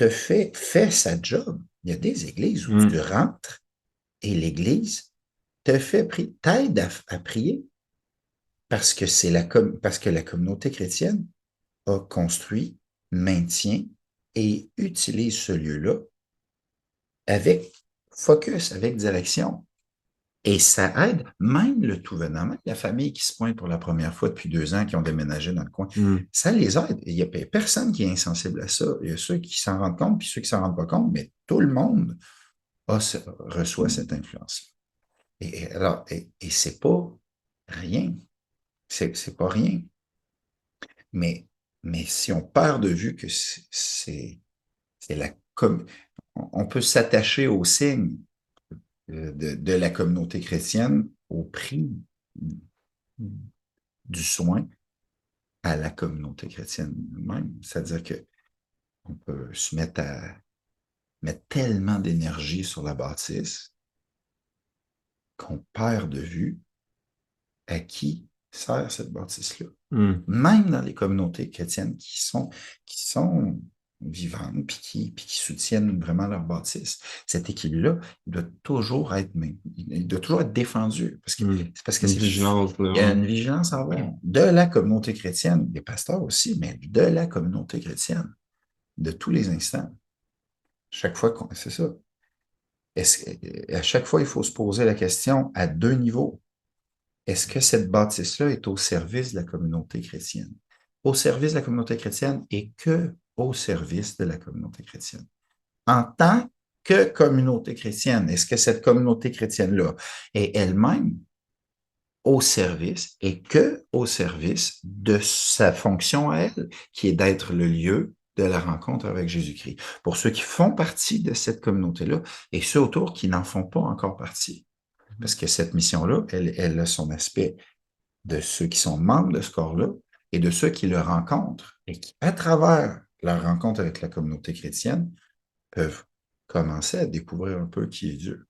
fait sa job. Il y a des églises où tu Mm. rentres et l'église te fait prier, t'aide à prier parce que la communauté chrétienne a construit, maintient et utilise ce lieu-là avec focus, avec direction. Et ça aide même le tout venant, même la famille qui se pointe pour la première fois depuis 2 ans, qui ont déménagé dans le coin. Mm. Ça les aide. Il n'y a personne qui est insensible à ça. Il y a ceux qui s'en rendent compte, puis ceux qui s'en rendent pas compte, mais tout le monde reçoit cette influence. Et c'est pas rien. C'est pas rien. Mais, mais si on perd de vue que c'est la on peut s'attacher aux signes de la communauté chrétienne au prix du soin à la communauté chrétienne même. C'est-à-dire que on peut se mettre tellement d'énergie sur la bâtisse qu'on perd de vue à qui sert cette bâtisse-là. Mm. Même dans les communautés chrétiennes qui sont vivantes puis qui soutiennent vraiment leur bâtisse. Cet équilibre-là, il doit toujours être défendu Mm. parce que Une vigilance, là, il y a ouais. une vigilance à avoir de la communauté chrétienne, des pasteurs aussi, mais de la communauté chrétienne, de tous les instants. Chaque fois c'est ça. À chaque fois, il faut se poser la question à 2 niveaux. Est-ce que cette bâtisse-là est au service de la communauté chrétienne? Au service de la communauté chrétienne et que au service de la communauté chrétienne. En tant que communauté chrétienne, est-ce que cette communauté chrétienne-là est elle-même au service et que au service de sa fonction à elle, qui est d'être le lieu de la rencontre avec Jésus-Christ? Pour ceux qui font partie de cette communauté-là et ceux autour qui n'en font pas encore partie. Parce que cette mission-là, elle a son aspect de ceux qui sont membres de ce corps-là et de ceux qui le rencontrent et qui, à travers leur rencontre avec la communauté chrétienne, peuvent commencer à découvrir un peu qui est Dieu.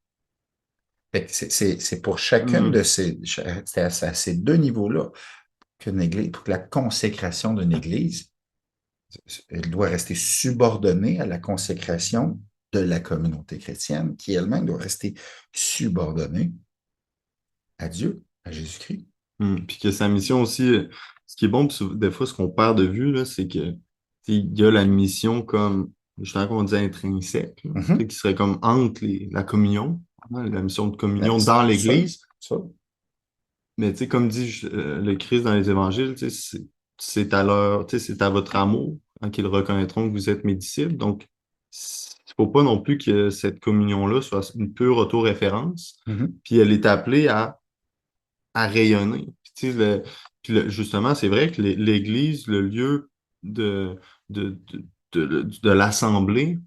C'est pour chacune Mm. de c'est à ces 2 niveaux-là qu'une église, pour que la consécration d'une église, elle doit rester subordonnée à la consécration de la communauté chrétienne, qui elle-même doit rester subordonnée à Dieu, à Jésus-Christ. Puis que sa mission aussi, ce qui est bon, puis des fois, ce qu'on perd de vue, là, c'est que il y a la mission comme, justement, comme on disait, intrinsèque, là, Mhm. qui serait comme entre la communion, hein, la mission de Ben, communion c'est dans ça, l'Église. ça. Mais comme dit le Christ dans les évangiles, c'est à leur, c'est à votre amour hein, qu'ils reconnaîtront que vous êtes mes disciples. Donc, il ne faut pas non plus que cette communion-là soit une pure autoréférence. Mhm. Puis elle est appelée à rayonner. Justement, c'est vrai que l'Église, le lieu de, de, de l'assemblée,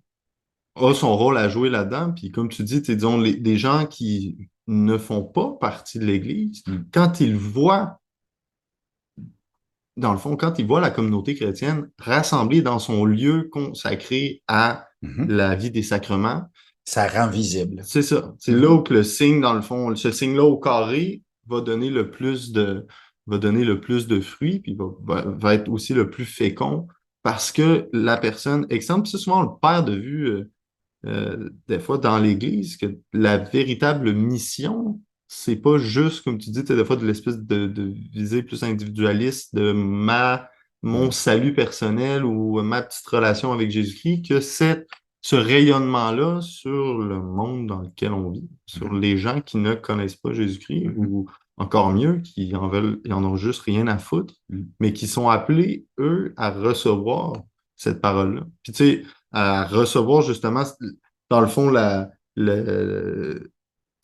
a son rôle à jouer là-dedans. Puis comme tu dis, disons, les gens qui ne font pas partie de l'Église, Mhm. quand ils voient, dans le fond, quand ils voient la communauté chrétienne rassemblée dans son lieu consacré à Mhm. la vie des sacrements, Ça rend visible. c'est ça. C'est là Mhm. où que le signe, dans le fond, ce signe-là au carré va donner le plus de fruits, puis va être aussi le plus fécond parce que la personne, exemple, c'est souvent on le perd de vue des fois dans l'Église, que la véritable mission, c'est pas juste, comme tu dis, tu sais, des fois de l'espèce de visée plus individualiste de mon Ouais. salut personnel ou ma petite relation avec Jésus-Christ, que ce rayonnement-là sur le monde dans lequel on vit, sur Mhm. les gens qui ne connaissent pas Jésus-Christ Mhm. ou encore mieux, qui en veulent, ils en ont juste rien à foutre, Mm. mais qui sont appelés, eux, à recevoir cette parole-là. Puis, tu sais, à recevoir justement, dans le fond,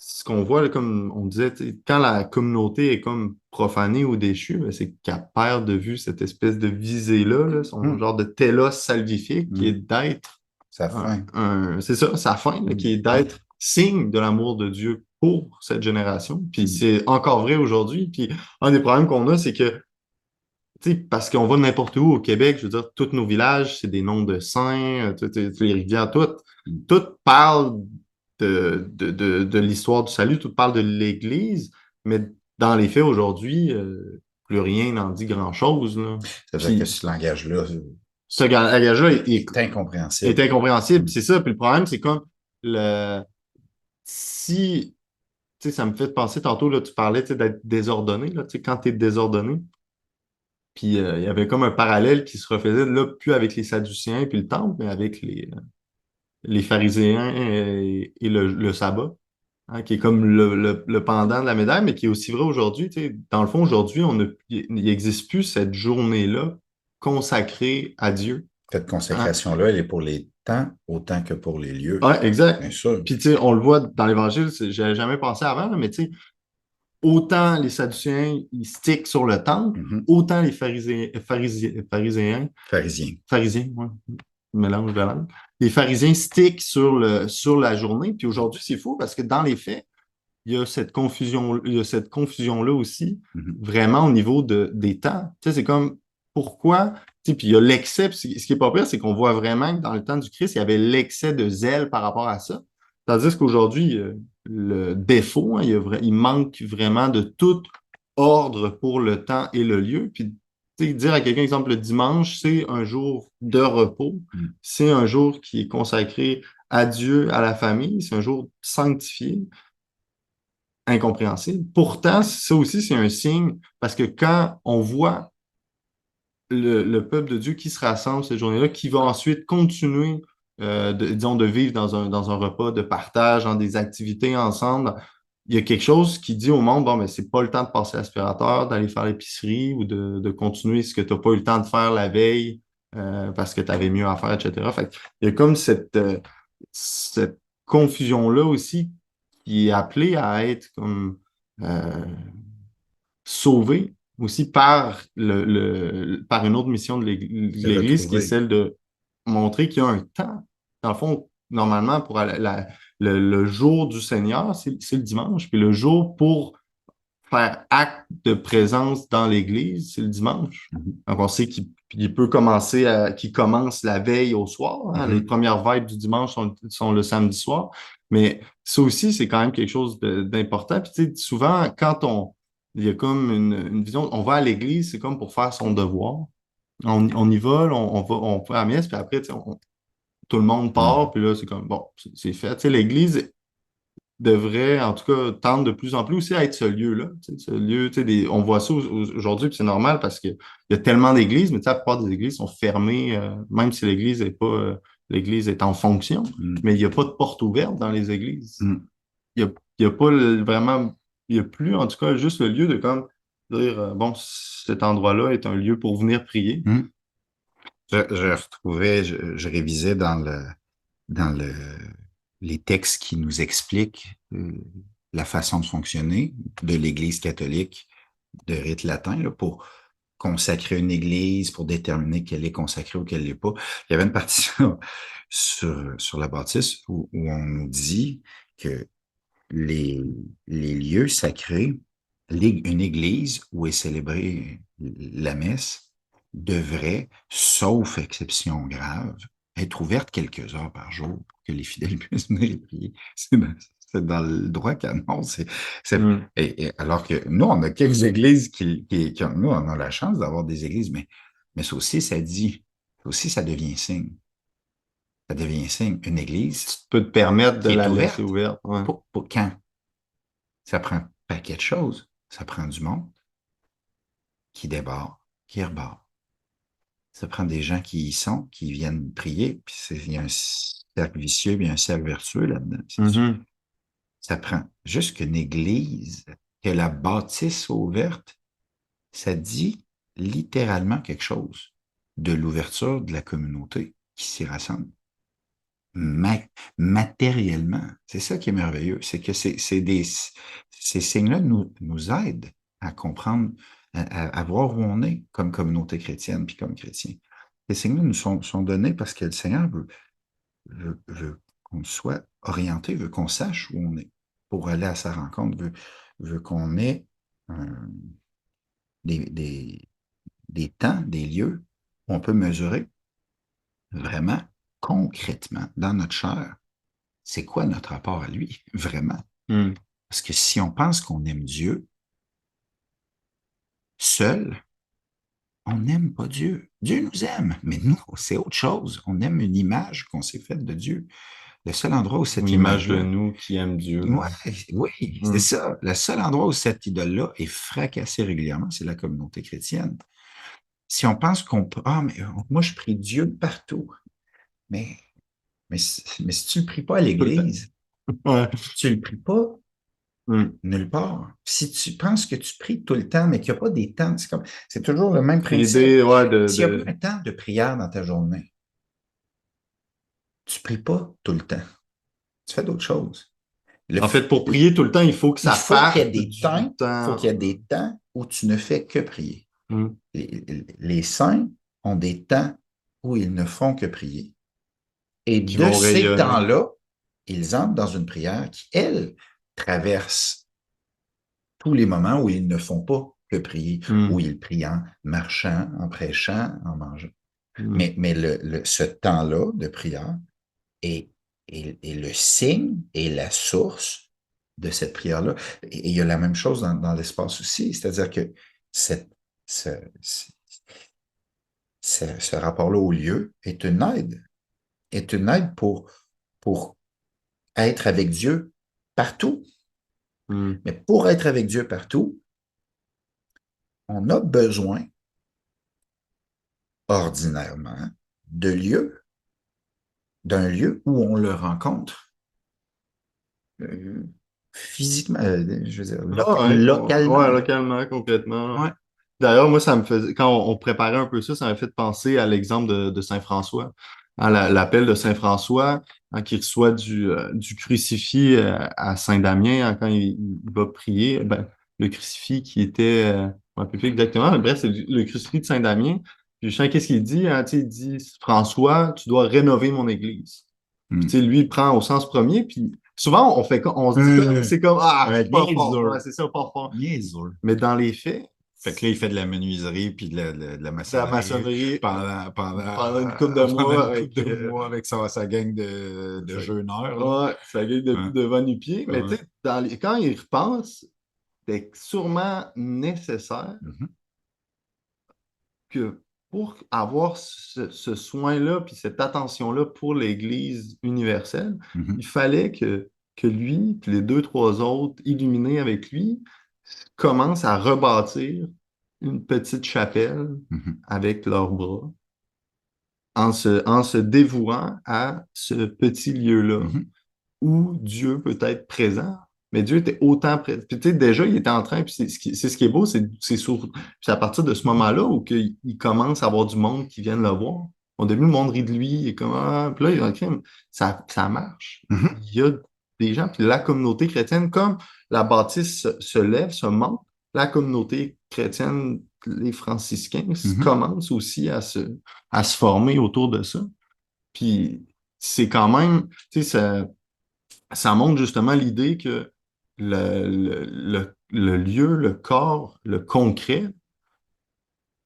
ce qu'on voit, là, comme on disait, tu sais, quand la communauté est comme profanée ou déchue, ben, c'est qu'elle perd de vue cette espèce de visée-là, là, son Mm. genre de télos salvifique qui est Mm. d'être Ça faim. c'est ça, sa fin, là, qui est Mm. d'être signe de l'amour de Dieu pour cette génération. Puis Mm. c'est encore vrai aujourd'hui. Puis un des problèmes qu'on a, c'est que, tu sais, parce qu'on va n'importe où au Québec, je veux dire, tous nos villages, c'est des noms de saints, toutes les rivières, Mm. tout parle de l'histoire du salut, tout parle de l'Église, mais dans les faits aujourd'hui, plus rien n'en dit grand-chose, là. C'est-à-dire que Puis ce langage-là ce langage-là est est incompréhensible. incompréhensible. Mm. Puis c'est ça. Puis le problème, c'est comme le si tu sais, ça me fait penser tantôt, là, tu parlais, tu sais, d'être désordonné, là, tu sais, quand tu es désordonné. Puis il y avait comme un parallèle qui se refaisait, là, plus avec les Sadduciens puis le temple, mais avec les pharisiens et le sabbat, hein, qui est comme le pendant de la médaille, mais qui est aussi vrai aujourd'hui. Tu sais, dans le fond, aujourd'hui, il n'existe plus cette journée-là consacrée à Dieu. Cette Hein. consécration-là, elle est pour les temps autant que pour les lieux. Ouais, exact. Bien sûr. Puis, tu sais, on le voit dans l'Évangile, j'avais jamais pensé avant, là, mais tu sais, autant les Sadducéens, ils stickent sur le temple, Mhm. autant les Pharisien. pharisiens, ouais, mélange de langue, les pharisiens stickent sur la journée. Puis aujourd'hui, c'est fou parce que dans les faits, il y a cette confusion-là aussi, Mhm. vraiment au niveau des temps. Tu sais, c'est comme, pourquoi, tu sais, puis il y a l'excès, puis ce qui est pas pire, c'est qu'on voit vraiment que dans le temps du Christ, il y avait l'excès de zèle par rapport à ça. Tandis qu'aujourd'hui, le défaut, hein, il manque vraiment de tout ordre pour le temps et le lieu. Puis, tu sais, dire à quelqu'un, exemple, le dimanche, c'est un jour de repos, Mhm. c'est un jour qui est consacré à Dieu, à la famille, c'est un jour sanctifié, incompréhensible. Pourtant, ça aussi, c'est un signe, parce que quand on voit le peuple de Dieu qui se rassemble cette journée-là, qui va ensuite continuer, disons, de vivre dans un repas de partage, dans des activités ensemble, il y a quelque chose qui dit au monde, bon, mais c'est pas le temps de passer l'aspirateur, d'aller faire l'épicerie ou de continuer ce que tu n'as pas eu le temps de faire la veille parce que tu avais mieux à faire, etc. Fait que il y a comme cette confusion-là aussi qui est appelée à être comme euh, sauvé aussi par par une autre mission de C'est l'Église qui est retrouvé. celle de montrer qu'il y a un temps. Dans le fond, normalement, pour le jour du Seigneur, c'est le dimanche. Puis le jour pour faire acte de présence dans l'Église, c'est le dimanche. Mhm. Donc, on sait qu'il peut qu'il commence la veille au soir. Hein. Les Mhm. premières vibes du dimanche sont le samedi soir. Mais ça aussi, c'est quand même quelque chose d'important. Puis, tu sais, souvent, il y a comme une vision, on va à l'Église, c'est comme pour faire son devoir. On y va, là, on fait la messe, puis après, tu sais, tout le monde part, Mhm. puis là, c'est comme, bon, c'est fait. Tu sais, l'Église devrait, en tout cas, tendre de plus en plus aussi à être ce lieu-là. Tu sais, ce lieu, tu sais, on voit ça aujourd'hui, puis c'est normal parce qu'il y a tellement d'églises, mais tu sais, la plupart des églises sont fermées, même si l'église est en fonction, Mhm. mais il n'y a pas de porte ouverte dans les églises. Mhm. Il y a pas vraiment, il n'y a plus, en tout cas, juste le lieu de comme dire, bon, cet endroit-là est un lieu pour venir prier. Mhm. Je retrouvais, je révisais dans les textes qui nous expliquent la façon de fonctionner de l'Église catholique de rite latin là, pour consacrer une église, pour déterminer qu'elle est consacrée ou qu'elle l'est pas. Il y avait une partie sur la bâtisse où on nous dit que les, les lieux sacrés, une église où est célébrée la messe devrait, sauf exception grave, être ouverte quelques heures par jour pour que les fidèles puissent venir prier. C'est dans le droit canon. Hmm. Alors que nous, on a quelques églises nous, on a la chance d'avoir des églises, mais ça aussi, ça aussi, ça devient signe. Ça devient signe. Une église Tu peux te permettre de qui est la laisser ouverte, ouverte. Ouais. pour quand? Ça prend un paquet de choses. Ça prend du monde qui débarque, qui rebord. Ça prend des gens qui y sont, qui viennent prier, puis il y a un cercle vicieux, puis il y a un cercle vertueux là-dedans. Mhm. Ça prend juste qu'une église que la bâtisse soit ouverte, ça dit littéralement quelque chose de l'ouverture de la communauté qui s'y rassemble. Ma- Matériellement. C'est ça qui est merveilleux. C'est que ces signes-là nous aident à comprendre, à voir où on est comme communauté chrétienne puis comme chrétien. Ces signes-là nous sont donnés parce que le Seigneur veut qu'on soit orienté, veut qu'on sache où on est pour aller à sa rencontre, veut qu'on ait des, des, des temps, des lieux où on peut mesurer vraiment concrètement dans notre chair c'est quoi notre rapport à lui, vraiment? Hmm. Parce que si on pense qu'on aime Dieu seul, on n'aime pas Dieu. Dieu nous aime, mais nous, c'est autre chose. On aime une image qu'on s'est faite de Dieu. Le seul endroit où Une cette image de image-là, nous qui aime Dieu. ouais, oui, c'est Hmm. ça. Le seul endroit où cette idole-là est fracassée régulièrement, c'est la communauté chrétienne. Si on pense qu'on peut, ah, mais moi, je prie Dieu partout. Mais, mais si tu ne le pries pas à Tout le temps. l'église, Ouais. tu ne le pries pas Hmm. nulle part. Si tu penses que tu pries tout le temps, mais qu'il n'y a pas des temps, c'est toujours le même principe. L'idée, ouais, S'il n'y a pas un temps de prière dans ta journée, tu ne pries pas tout le temps. Tu fais d'autres choses. Le En f- fait, pour prier tout le temps, il faut que il ça faut qu'il y ait parte des du temps, il faut qu'il temps. y ait des temps où tu ne fais que prier. Hmm. Les saints ont des temps où ils ne font que prier. Et Qui de vont ces rayonner. temps-là, ils entrent dans une prière qui, elle, traverse tous les moments où ils ne font pas que prier, où Hmm. ils prient en marchant, en prêchant, en mangeant. Hmm. Mais ce temps-là de prière est, est le signe et la source de cette prière-là. Et il y a la même chose dans l'espace aussi, c'est-à-dire que cette, ce, ce rapport-là au lieu est une aide pour être avec Dieu partout. Hmm. Mais pour être avec Dieu partout, on a besoin ordinairement de lieux, d'un lieu où on le rencontre euh, physiquement, je veux dire, Ah ouais, localement. ouais, Là. localement, complètement. Ouais. D'ailleurs, moi, ça me faisait, quand on préparait un peu ça, ça m'a fait penser à l'exemple de Saint-François. Hein, l'appel de Saint-François, hein, qui reçoit du crucifix à Saint-Damien, hein, quand il va prier, ben, le crucifix qui était, je ne me rappelle plus exactement, mais bref, c'est le crucifix de Saint-Damien. Puis, je sais qu'est-ce qu'il dit, hein, tu sais, il dit, François, tu dois rénover mon église. Puis, tu Hmm. sais, lui, il prend au sens premier, puis souvent, on se dit comme, c'est comme, ah, je suis pas fort, ouais, Niaiseux. c'est ça, pas fort. Niaiseux. Mais dans les faits, Fait que là, il fait de la menuiserie puis de la de la maçonnerie maçonnerie pendant une couple de pendant mois une couple avec de mois avec sa gang de ça, jeûneurs. Là. ouais, ça gueule Ouais. devant nu-pied. Mais Ouais. tu sais, quand il repense, c'est sûrement nécessaire Mhm. que pour avoir ce soin-là puis cette attention-là pour l'Église universelle, Mhm. il fallait que lui puis les deux, trois autres illuminés avec lui commencent à rebâtir une petite chapelle Mhm. avec leurs bras en se dévouant à ce petit lieu-là Mhm. où Dieu peut être présent. Mais Dieu était autant présent. Puis, tu sais, déjà, il était en train, puis c'est ce qui est beau, c'est à partir de ce moment-là où il commence à avoir du monde qui vient le voir. Au début, le monde rit de lui, et comme, ah, puis là, il a crime. Ça marche. Mhm. Il y a des gens, puis la communauté chrétienne, comme la bâtisse se lève, se monte, la communauté chrétienne, les franciscains, Mhm. commencent aussi à se former autour de ça. Puis c'est quand même, tu sais, ça montre justement l'idée que le lieu, le corps, le concret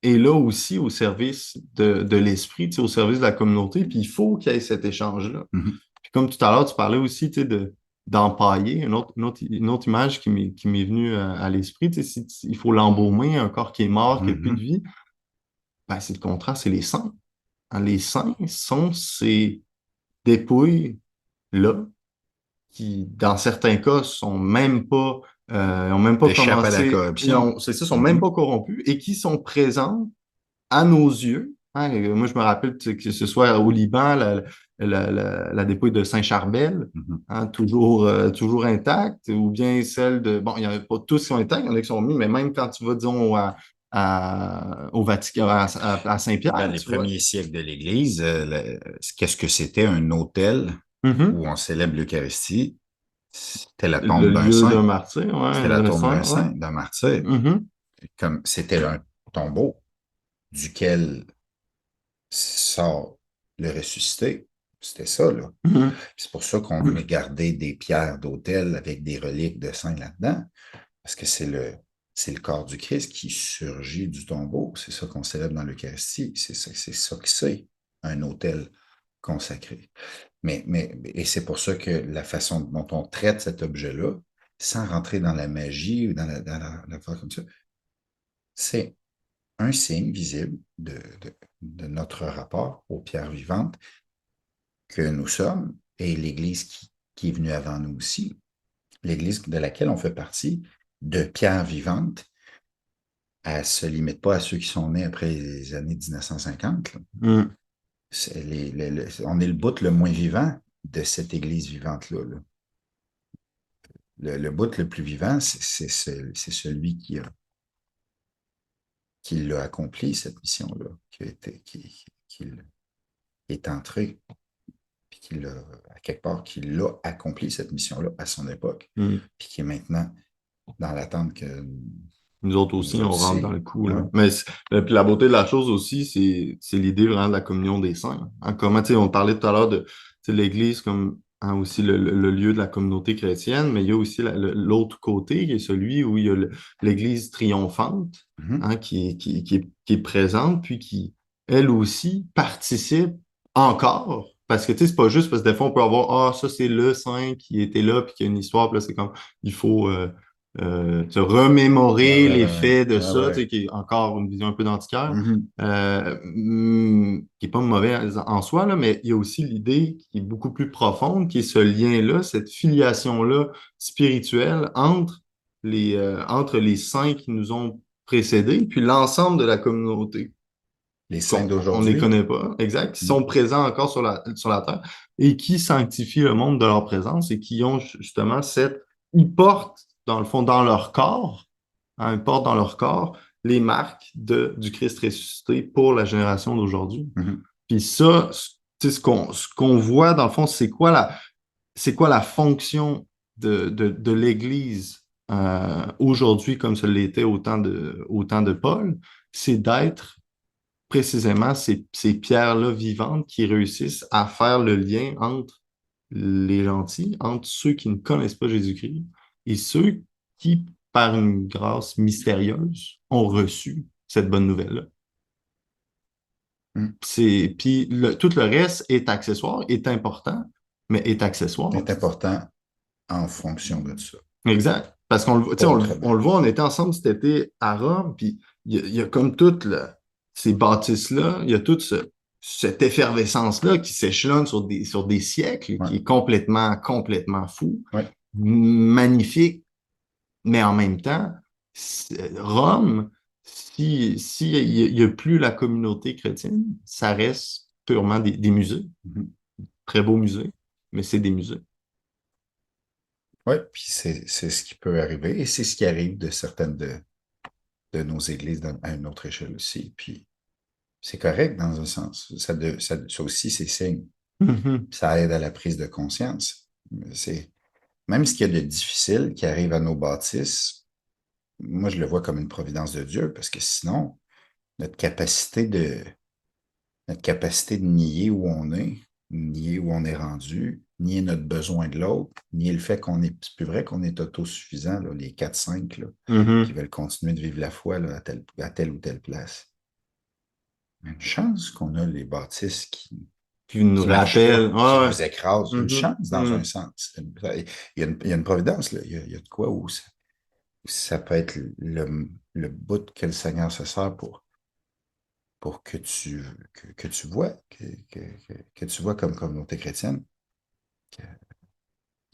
est là aussi au service de l'esprit, tu sais, au service de la communauté, puis il faut qu'il y ait cet échange-là. Mhm. Puis comme tout à l'heure, tu parlais aussi, tu sais, d'empailler, une autre image qui m'est venue à l'esprit, tu sais, il faut l'embaumer, un corps qui est mort, qui n'a plus de Mhm. vie, ben, c'est le contraire, c'est les saints. Hein, les saints sont ces dépouilles-là qui, dans certains cas, sont même pas, ont même pas T'échappes à la commencé, corruption. c'est ça, sont même Mhm. pas corrompus et qui sont présents à nos yeux. Hein, moi, je me rappelle que ce soit au Liban, la dépouille de Saint-Charbel, Mhm. hein, toujours intacte, ou bien celle de... Bon, il n'y en a pas tous qui sont intacts, il y en a qui sont mis, mais même quand tu vas, disons, au Vatican, à Dans Saint-Pierre, les tu vois. premiers siècles de l'Église, qu'est-ce que c'était un autel Mhm. où on célèbre l'Eucharistie? C'était la Le tombe d'un lieu saint. d'un martyr, C'était ouais, la d'un tombe saint, d'un ouais. saint, d'un martyr. Mhm. Comme c'était un tombeau duquel sort le ressuscité. C'était ça, là. Mhm. C'est pour ça qu'on a gardé des pierres d'autel avec des reliques de saints là-dedans, parce que c'est le corps du Christ qui surgit du tombeau. C'est ça qu'on célèbre dans l'Eucharistie. C'est ça que c'est, un autel consacré. Et c'est pour ça que la façon dont on traite cet objet-là, sans rentrer dans la magie ou l'affaire comme ça, c'est un signe visible de notre rapport aux pierres vivantes que nous sommes et l'Église qui est venue avant nous aussi, l'Église de laquelle on fait partie, de pierres vivantes. Elle ne se limite pas à ceux qui sont nés après les années 1950. Là. Mhm. On est le bout le moins vivant de cette Église vivante-là. Là. Le bout le plus vivant, c'est celui qui l'a accompli, cette mission-là, qui est entré, puis à quelque part, qui l'a accompli, cette mission-là, à son époque, Mhm. puis qui est maintenant dans l'attente que Nous autres nous aussi, on autres rentre dans aussi. le coup, là. Ouais. Mais puis la beauté de la chose aussi, c'est l'idée vraiment de la communion des saints. Hein. Comment, tu sais, on parlait tout à l'heure de tu sais, l'Église comme hein, aussi le lieu de la communauté chrétienne, mais il y a aussi l'autre côté, qui est celui où il y a l'Église triomphante, Mhm. hein, qui est présente, puis qui, elle aussi, participe encore. Parce que, tu sais, c'est pas juste parce que des fois, on peut avoir, ah, ça, c'est le saint qui était là, puis qui a une histoire, puis là, c'est comme, il faut te Ouais, remémorer ouais, les ouais, ouais. faits de Ouais, ça, tu ouais. sais, qui est encore une vision un peu d'antiquaire, Mhm. qui est pas mauvais en soi, là, mais il y a aussi l'idée qui est beaucoup plus profonde, qui est ce lien-là, cette filiation-là spirituelle entre les saints qui nous ont précédés, puis l'ensemble de la communauté Les saints qu'on ne les d'aujourd'hui. connaît pas, exact, qui Mhm. sont présents encore sur la terre et qui sanctifient le monde de leur présence et qui ont justement ils portent, dans le fond, dans leur corps, hein, ils portent dans leur corps les marques du Christ ressuscité pour la génération d'aujourd'hui. Mhm. Puis ça, tu sais, ce qu'on voit, dans le fond, c'est quoi la fonction de l'Église aujourd'hui, comme ce l'était au temps de Paul, c'est d'être précisément ces pierres-là vivantes qui réussissent à faire le lien entre les gentils, entre ceux qui ne connaissent pas Jésus-Christ et ceux qui, par une grâce mystérieuse, ont reçu cette bonne nouvelle-là. Mhm. Puis tout le reste est accessoire, est important, mais est accessoire. C'est important en fonction de ça. Exact. Parce qu'on le, tu sais, Pas on le, autrement. on le voit, on était ensemble cet été à Rome, puis il y a comme toutes ces bâtisses-là, il y a toute cette effervescence-là qui s'échelonne sur des siècles, Ouais. qui est complètement, complètement fou, Ouais. magnifique, mais en même temps, Rome, si il y a plus la communauté chrétienne, ça reste purement des musées, Mhm. très beaux musées, mais c'est des musées. Ouais. Puis c'est ce qui peut arriver et c'est ce qui arrive de certaines de nos églises à une autre échelle aussi. Puis c'est correct dans un sens. Ça aussi, c'est signe. Mhm. Ça aide à la prise de conscience. C'est, même ce qu'il y a de difficile qui arrive à nos bâtisses, moi, je le vois comme une providence de Dieu parce que sinon, notre capacité de, notre capacité de nier où on est, nier où on est rendu, nier notre besoin de l'autre, nier le fait qu'on est, c'est plus vrai qu'on est autosuffisant, là, les 4-5 là, qui Mhm. veulent continuer de vivre la foi là, à telle ou telle place. Une chance qu'on a les bâtisses Qui nous qui marchent rappelle. pas, qui Ouais, ouais. nous écrasent. Une Mhm, chance dans un mhm. sens. Il y a une providence, là. Il y a de quoi où ça peut être le bout que le Seigneur se sert pour que tu vois, que tu vois comme communauté chrétienne, qu'il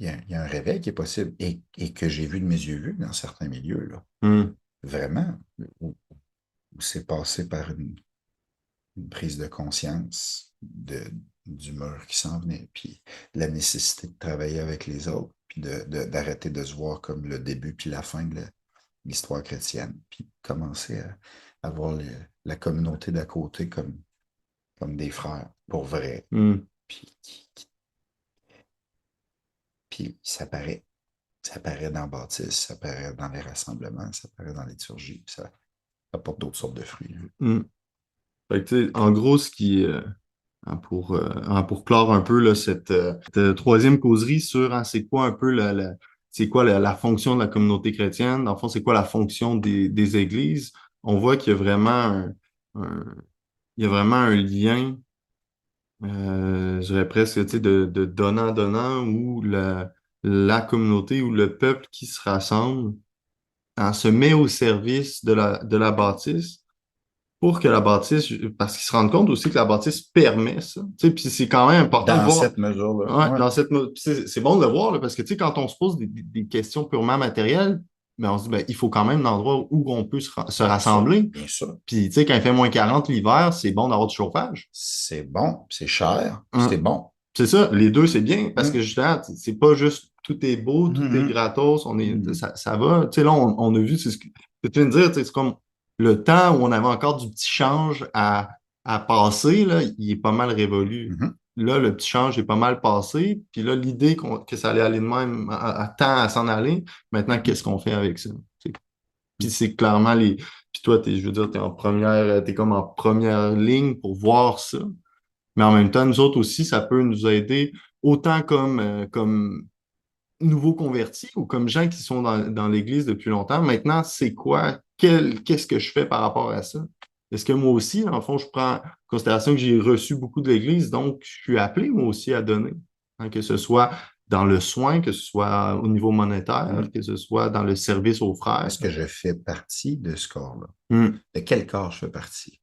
y a un réveil qui est possible et que j'ai vu de mes yeux vus dans certains milieux, là. Mhm. Vraiment, où c'est passé par une prise de conscience du mur qui s'en venait, puis la nécessité de travailler avec les autres, puis d'arrêter de se voir comme le début puis la fin de l'histoire chrétienne, puis commencer à voir la communauté d'à côté comme des frères, pour vrai. Hmm. Puis, puis ça paraît dans le baptiste, ça paraît dans les rassemblements, ça paraît dans les liturgies, ça apporte d'autres sortes de fruits. Hmm. Fait que, tu sais, en gros, ce qui, pour clore un peu là, cette troisième causerie sur c'est quoi un peu c'est quoi la fonction de la communauté chrétienne, dans le fond, c'est quoi la fonction des églises, on voit qu'il y a vraiment un- il y a vraiment un lien, je dirais presque, tu sais, de donnant-donnant où la communauté ou le peuple qui se rassemble se met au service de la bâtisse pour que la bâtisse, parce qu'ils se rendent compte aussi que la bâtisse permet ça. Tu sais, puis c'est quand même important de Dans voir. cette mesure-là, Ouais, ouais. c'est bon de le voir là, parce que tu sais, quand on se pose des questions purement matérielles, ben, on se dit ben, il faut quand même un endroit où on peut se Bien sûr, rassembler. bien sûr. Puis tu sais, quand il fait -40 l'hiver, c'est bon d'avoir du chauffage. C'est bon, c'est cher, Hein. c'est bon. C'est ça, les deux, c'est bien, parce que Hum, justement, c'est pas juste tout est beau, tout est hum, gratos, hum, ça va. Tu sais, là, on a vu, c'est ce que tu viens de dire, tu sais, c'est comme le temps où on avait encore du petit change à passer, là, il est pas mal révolu. hum. Là, le petit change est pas mal passé, puis là, l'idée que ça allait aller de même à temps à s'en aller, maintenant, qu'est-ce qu'on fait avec ça? Tu sais. Puis c'est clairement Puis toi, je veux dire, t'es comme en première ligne pour voir ça. Mais en même temps, nous autres aussi, ça peut nous aider autant comme nouveaux convertis ou comme gens qui sont dans l'Église depuis longtemps. Maintenant, c'est quoi? Qu'est-ce que je fais par rapport à ça? Est-ce que moi aussi, en fond, je prends en considération que j'ai reçu beaucoup de l'Église, donc je suis appelé moi aussi à donner. Hein, que ce soit dans le soin, que ce soit au niveau monétaire, Hum. que ce soit dans le service aux frères. Est-ce que je fais partie de ce corps-là? Hum, De quel corps je fais partie?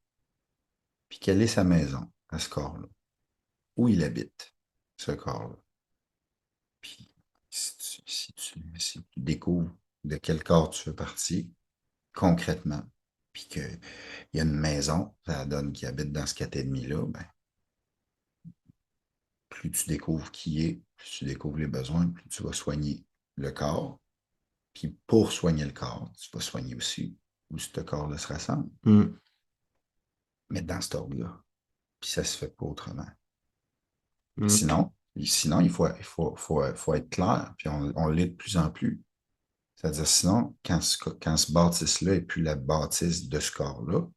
Puis quelle est sa maison à ce corps-là? Où il habite, ce corps-là? Puis si tu découvres de quel corps tu fais partie, concrètement, puis qu'il y a une maison, ça donne qui habite dans ce 4,5-là, ben, plus tu découvres qui est, plus tu découvres les besoins, plus tu vas soigner le corps. Puis pour soigner le corps, tu vas soigner aussi où ce corps-là se rassemble. hum, Mais dans cet ordre-là. Puis ça se fait pas autrement. hum. Sinon il faut être clair, puis on l'est de plus en plus. C'est-à-dire, sinon, quand ce bâtisse-là n'est plus la bâtisse de ce corps-là,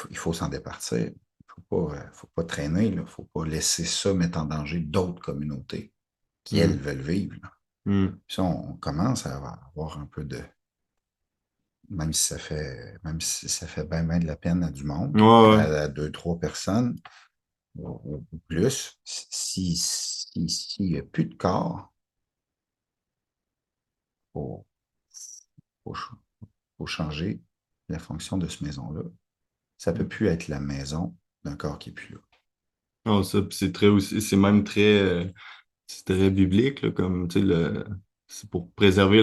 il faut s'en départir. Il faut pas traîner, il ne faut pas laisser ça mettre en danger d'autres communautés qui, elles, Hum, veulent vivre. Là. hum. Puis ça, on commence à avoir un peu de. Même si ça fait bien, bien de la peine à du monde, Ouais, ouais. à deux, trois personnes ou plus, s'il n'y a plus de corps, il faut changer la fonction de cette maison-là. Ça ne peut plus être la maison d'un corps qui n'est plus là. Non, ça, puis c'est même c'est très biblique, là, comme, tu sais, c'est pour préserver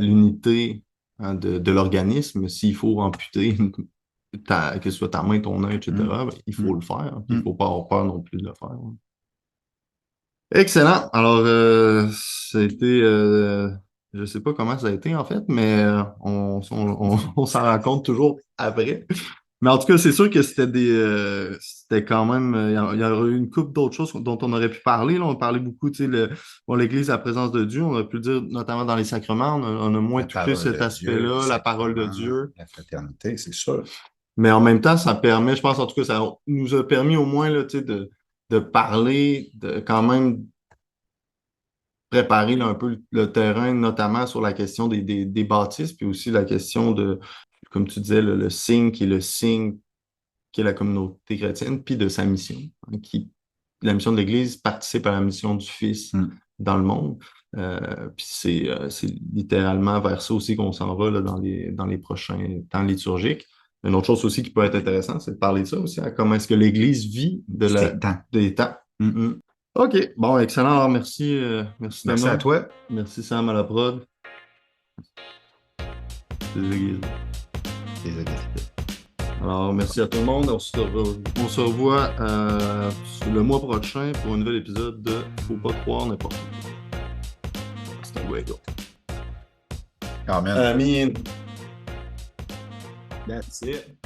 l'unité hein, de l'organisme. S'il faut amputer que ce soit ta main, ton œil, etc., Hum, ben, il faut hum, le faire. Puis il ne hum. faut pas avoir peur non plus de le faire. Hein. Excellent. Alors, ça a été, je sais pas comment ça a été en fait, mais on s'en rend compte toujours après. Mais en tout cas, c'est sûr que c'était quand même, il y aurait eu une couple d'autres choses dont on aurait pu parler. Là. On parlait beaucoup, tu sais, l'Église, la présence de Dieu. On aurait pu le dire notamment dans les sacrements. On a moins La touché parole cet de Dieu, les aspect-là, la parole de sacrements, Dieu. la fraternité, c'est sûr. Mais en même temps, ça permet, je pense en tout cas, ça nous a permis au moins là, tu sais, de parler, de quand même préparer là, un peu le terrain, notamment sur la question des bâtisses, puis aussi la question de, comme tu disais, le signe qui est le signe qui est la communauté chrétienne, puis de sa mission, hein, la mission de l'Église participe à la mission du Fils Hum. dans le monde. Puis c'est littéralement vers ça aussi qu'on s'en va là, dans les prochains temps liturgiques. Une autre chose aussi qui peut être intéressante, c'est de parler de ça aussi, hein, comment est-ce que l'Église vit C'était temps. des temps. Hum. Mm. OK, bon, excellent. Alors, merci Merci à Thomas. toi. Merci Sam à la prod. C'est l'Église. Désolé. Alors, merci à tout le monde. On se revoit le mois prochain pour un nouvel épisode de Faut pas croire n'importe quoi. C'est un way go. Amen. Amin. That's it.